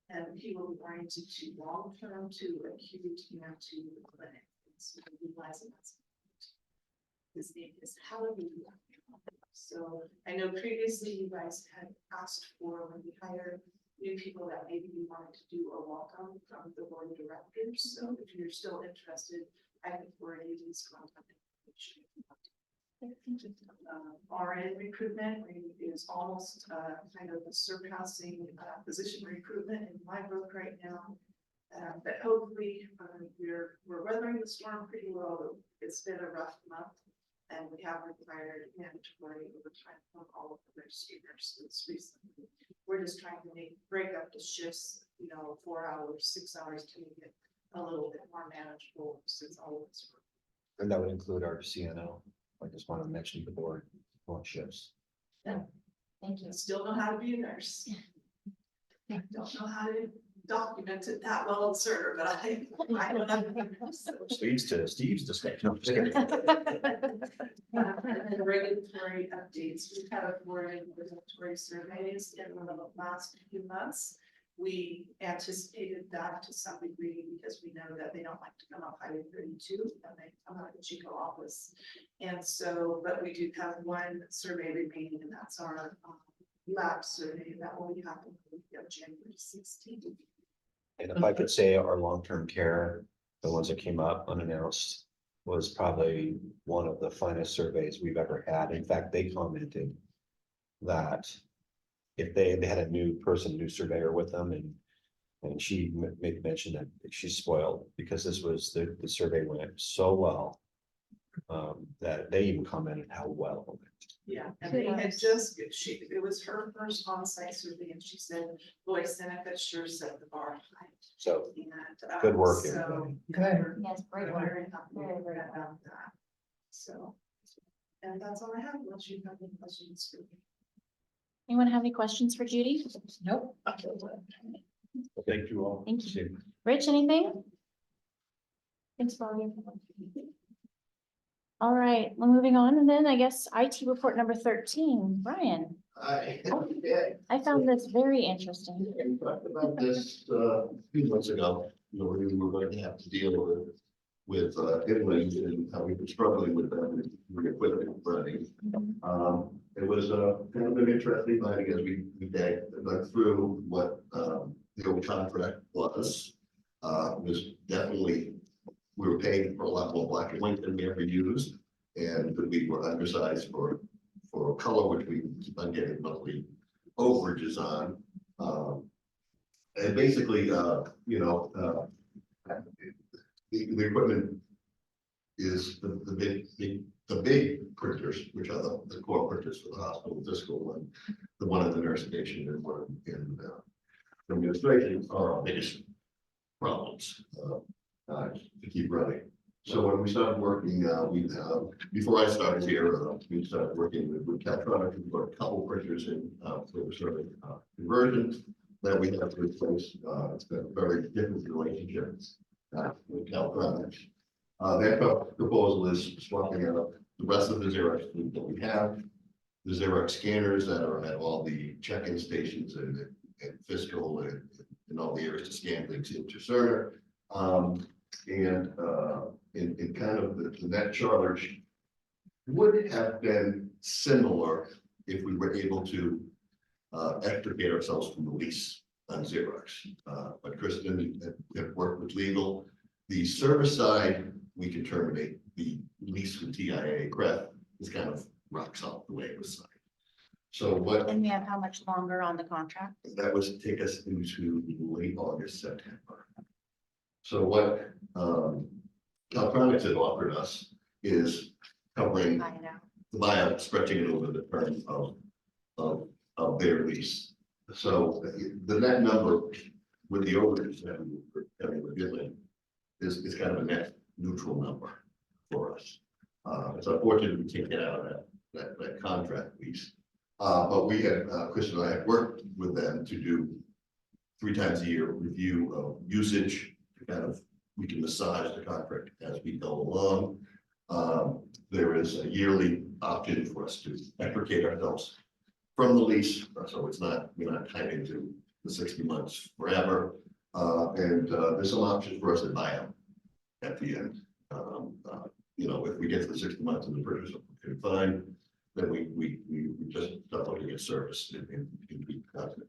And he will be oriented to long-term, to acute, and to clinic. So utilizing that. His name is Hallelujah. So I know previously you guys had asked for, when we hired new people, that maybe you wanted to do a walk-on from the board of directors. So if you're still interested, I can forward you these contact information. RN recruitment is almost kind of surpassing physician recruitment in my book right now. But hopefully we're weathering the storm pretty well. It's been a rough month, and we have required mandatory overtime from all of the students recently. We're just trying to break up the shifts, 4 hours, 6 hours, to make it a little bit more manageable since all of this. And that would include our CNO. I just want to mention the board on shifts. Thank you. I still know how to be a nurse. Don't know how to document it that well, sir, but I know how to be a nurse. So, Leads to Steve's discussion. No, I'm just kidding. and the regulatory updates, we've had a regulatory surveys in the last few months. We anticipated that to some degree because we know that they don't like to come off Highway 32 and they come out of the Chico office. And so, but we do have one survey remaining, and that's our lab survey that will be happening on January 16th. And if I could say our long-term care, the ones that came up unannounced, was probably one of the finest surveys we've ever had. In fact, they commented that if they had a new surveyor with them, and she made mention that she's spoiled because this was the survey went so well. That they even commented how well it went. Yeah, and they had just, it was her first on-site survey, and she said, boy, Seneca sure set the bar high. So And, good work, so everybody. we're Yes, great very work. happy about that. So, and that's all I have, unless you have any questions for me. Anyone have any questions for Judy? Nope. Thank you all. Thank you. Rich, anything? Thanks for all your. All right, well, moving on, and then I guess IT report number 13, Brian. I found this very interesting. We talked about this a few months ago, we were going to have to deal with Italy and how we were struggling with them with equipment running. It was kind of an interesting finding as we dug through what the old contract was. Was definitely, we were paying for a lot more black and white than we ever used, and we were undersized for color, which we keep on getting monthly overages on. And basically, the equipment is the big printers, which are the core printers for the hospital, fiscal, and the one in the nurse station and one in administration are our biggest problems to keep running. So when we started working, before I started here, we started working with Caltronic. We put a couple printers in for the sort of conversion that we have to replace. It's been a very different relationship with Caltronic. Their proposal is swapping out the rest of the Xerox fleet that we have, the Xerox scanners that are at all the check-in stations and fiscal and all the areas to scan things into Cerner. In kind of the net charge would have been similar if we were able to extricate ourselves from the lease on Xerox. But Kristen have worked with legal. The service side, we can terminate. The lease with TIA Cref is kind of rock solid the way it was signed. So what And we have how much longer on the contract? that was take us into late August, September. So what Caltronics had offered us is covering Buy it out. the buyout, stretching it over the term of their lease. So the net number with the overages that we're dealing is kind of a net neutral number for us. It's unfortunate we can't get out of that contract lease. But we had, Chris and I had worked with them to do 3 times a year review of usage to kind of, we can massage the contract as we go along. There is a yearly option for us to extricate ourselves from the lease, so it's not, we're not tied into the 60 months forever. And there's some options for us to buy out at the end. You know, if we get to the 60 months and the purchaser can find, then we just start looking at service and keep confident.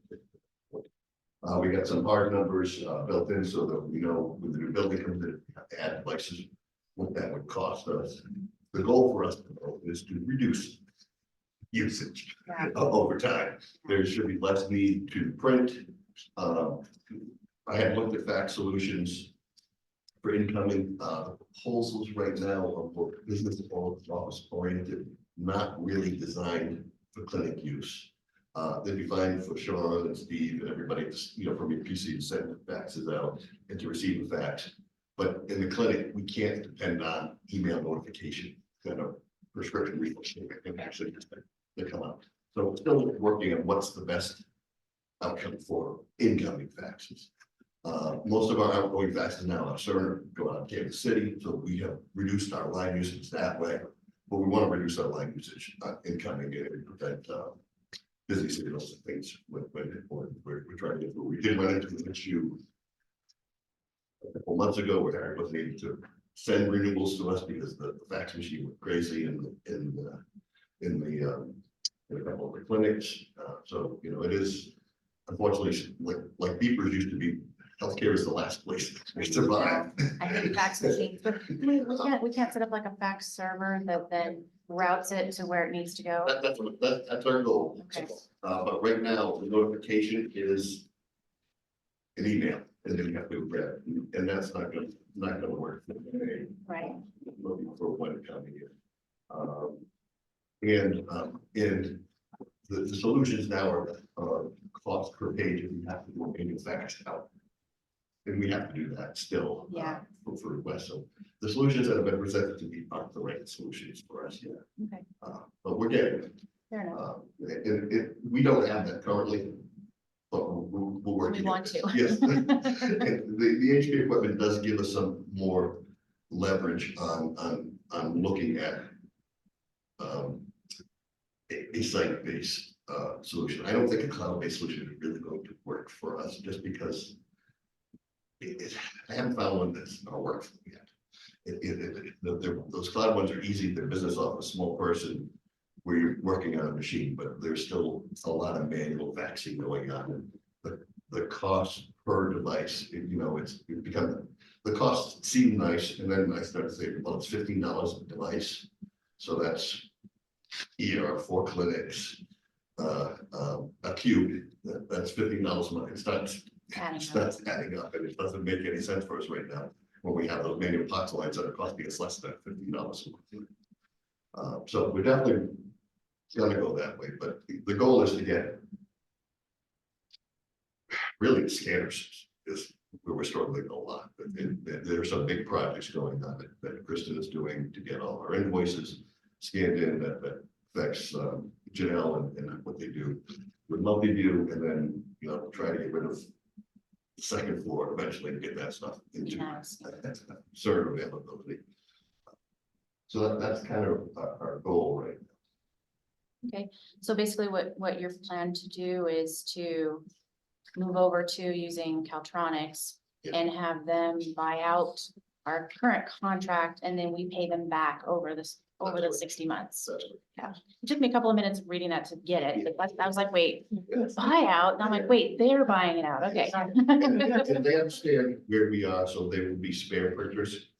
We got some hard numbers built in so that we know when the new building comes in, we have to add devices, what that would cost us. The goal for us is to reduce usage Yeah. over time. There should be less need to print. I have looked at fax solutions for incoming proposals right now are more business or office oriented, not really designed for clinic use. They'd be fine for Sean and Steve and everybody, just, you know, from your PC to send faxes out and to receive a fax. But in the clinic, we can't depend on email notification, kind of prescription refills and actually they come out. So we're still working on what's the best outcome for incoming faxes. Most of our outgoing faxes now are Cerner, go out of Kansas City, so we have reduced our line usage that way. But we want to reduce our line usage incoming and prevent busy signals and things when we're trying to do. We did run into an issue a couple months ago where Harry wasn't able to send renewals to us because the fax machine went crazy in a couple of the clinics. So, you know, it is unfortunately like beepers used to be. Healthcare is the last place to survive. I think fax machines, but we can't set up like a fax server that then routes it to where it needs to go. That's our goal. Okay. But right now, the notification is an email, and then you have to grab, and that's not gonna work. Right. Looking for one coming in. And the solutions now are cost per page if you have to do a manual fax out. And we have to do that still. Yeah. For requests. So the solutions that have been presented to me aren't the right solutions for us yet. Okay, But we're getting it. fair enough. We don't have that currently. But we're working. We want on it. to. Yes. And the HP equipment does give us some more leverage on looking at a site-based solution. I don't think a cloud-based solution is really going to work for us just because I haven't found one that's gonna work for me yet. Those cloud ones are easy. They're business off a small person where you're working on a machine, but there's still a lot of manual faxing going on. And the cost per device, you know, it's become, the costs seem nice. And then I started saying, well, it's $15 a device. So that's for clinics, acute, that's $15 a month. It's not adding up, and it doesn't make any sense for us right now when we have those manual box lines that are costing us less than $15 a month. So we're definitely gonna go that way, but the goal is to get really the scanners is where we're struggling a lot. But there are some big projects going on that Kristen is doing to get all our invoices scanned in that affects Janelle and what they do with multi-view, and then, you know, try to get rid of the second floor eventually and get that stuff into Nice. certain availability. So that's kind of our goal right now. Okay, so basically what you're planned to do is to move over to using Caltronics Yeah. and have them buy out our current contract, and then we pay them back over the That's right. 60 months. That's It took me a couple of minutes reading that to get it. But I was like, wait, right. buyout? And I'm like, wait, they're buying it out. Okay. And they understand where we are, so there will be spare printers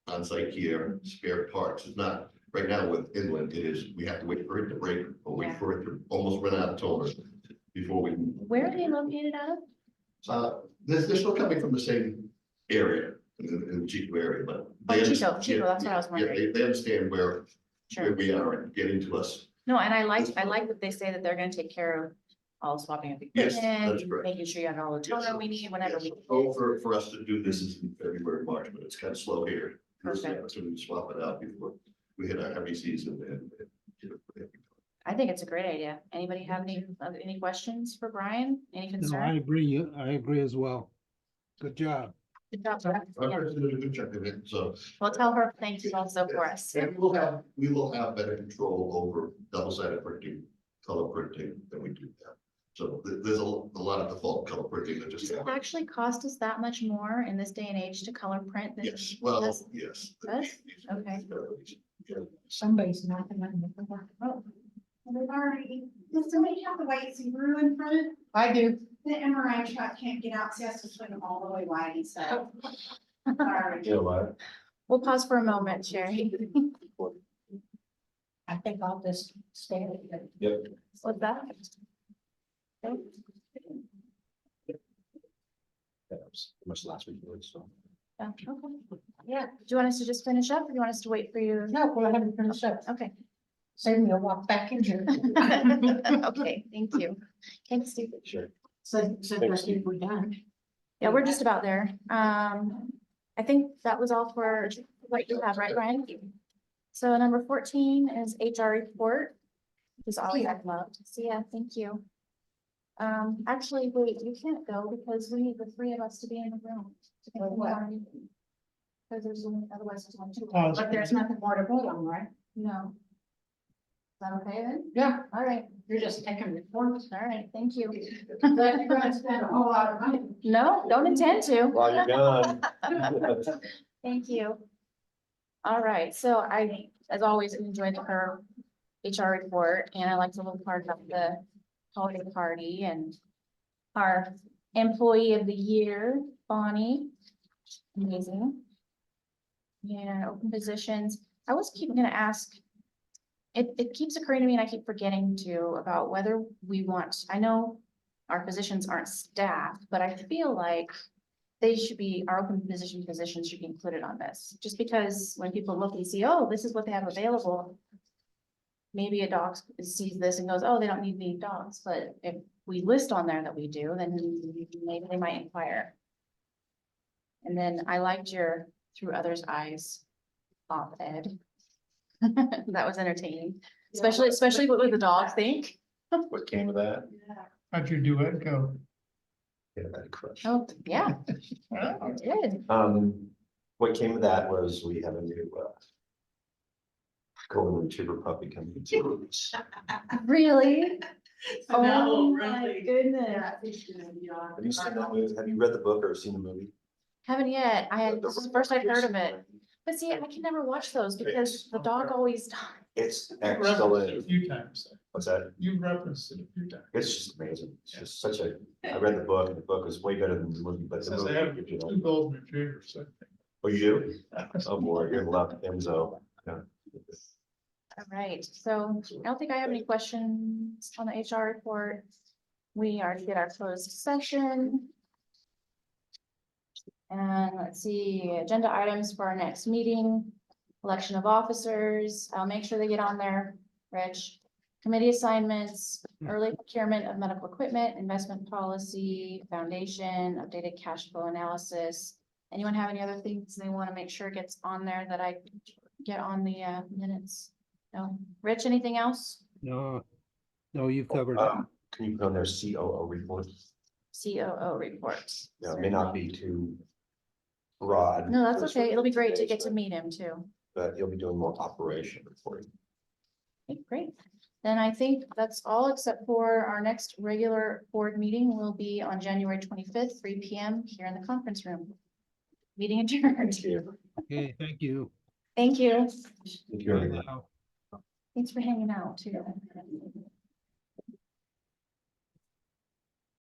on site here, spare parts. It's not, right now with Inland, it is, we have to wait for it to break or wait Yeah. for it to almost run out of toner before we. Where are they located out of? They're still coming from the same area, in the Chico area, but. Oh, they Chico, understand- Chico, that's what I was yeah, wondering. They understand where Sure. we are and getting to us. No, and I like that they say that they're gonna take care of all swapping of Yes, equipment, that's correct. making sure you have all the Yes. toner we need whenever Yes, we. the goal for us to do this is in February, March, but it's kind of slow here. There's the Perfect. opportunity to swap it out before we hit our heavy season and get it. I think it's a great idea. Anybody have any questions for Brian? Any No, I concern? agree as well. Good job. Good job, Brian. Our Yeah. person did a good job of it, so. Well, tell her thank you also for us. And we will have better control over double-sided printing, color printing than we do now. So there's a lot of default color printing that just Does it happens. actually cost us that much more in this day and age to color print? than Yes, it well, does? yes. Does? Okay. Somebody's knocking on the door. Well, they've already, does somebody have the white Subaru in front? I do. The MRI truck can't get out, so he has to swing them all the way wide, so. Sorry. You know what? We'll pause for a moment, Sherry. I think I'll just stay with it. Yep. What's that? Okay. That was much last week, so. Yeah, okay. Yeah, do you want us to just finish up or do you want us to wait for you? No, go ahead and finish up. Okay. Save me a walk back in here. Okay, thank you. Thanks, Steve. Sure. So I Thanks, think we're done. Yeah, we're just about there. I think that was all for what you have, right, Ryan? So number 14 is HR report. Which is all I'd love to see. Yeah, thank you. Actually, wait, you can't go because we need the three of us to be in the room. For what? Because there's only, otherwise it's on two. But there's nothing more to vote on, right? No. Is that okay then? Yeah, All right, you're just taking reports. all right, thank you. But you're gonna spend a whole lot of money. No, don't intend to. While you're gone. Thank you. All right, so I, as always, enjoyed her HR report, and I liked a little part of the holiday party and our employee of the year, Bonnie. Amazing. Yeah, open positions. I was gonna ask, it keeps occurring to me and I keep forgetting to about whether we want, I know our positions aren't staffed, but I feel like they should be, our open positions should be included on this, just because when people look and see, oh, this is what they have available. Maybe a dog sees this and goes, oh, they don't need any dogs, but if we list on there that we do, then maybe they might inquire. And then I liked your through others' eyes op-ed. That was entertaining, especially what would the dogs think? What came of that? How'd your duet go? Yeah, I had a crush. Oh, yeah, it did. What came of that was we have a new, golden retriever puppy coming to us. Really? So now Oh we'll my really- goodness. Yeah, it's gonna be on. Have you seen that movie? Have you read the book or seen the movie? Haven't yet. This is the first I've heard of it. It's But see, I can never watch those because the dog always dies. You've referenced it a excellent. few times. What's that? You've referenced it a few times. It's just amazing. It's just such a, I read the book and the book is way better than the movie, but the Says I movie, have you know. two golden retrievers, I Oh, you do? think. Oh, boy, you're in love, Enzo. Yeah. All right, so I don't think I have any questions on the HR report. We already did our closed session. And let's see, agenda items for our next meeting, election of officers. I'll make sure they get on there, Rich. Committee assignments, early procurement of medical equipment, investment policy, foundation, updated cash flow analysis. Anyone have any other things they want to make sure gets on there that I get on the minutes? No, Rich, anything else? No, no, you've covered it. Can you put on their COO report? COO reports. Yeah, it may not be too broad. No, that's okay. It'll be great to get to meet him too. But you'll be doing more operation reporting. Okay, great. Then I think that's all except for our next regular board meeting will be on January 25th, 3 p.m. here in the conference room. Meeting adjourned. Thank you. Okay, thank you. Thank you. Thank you. Wow. Thanks for hanging out too.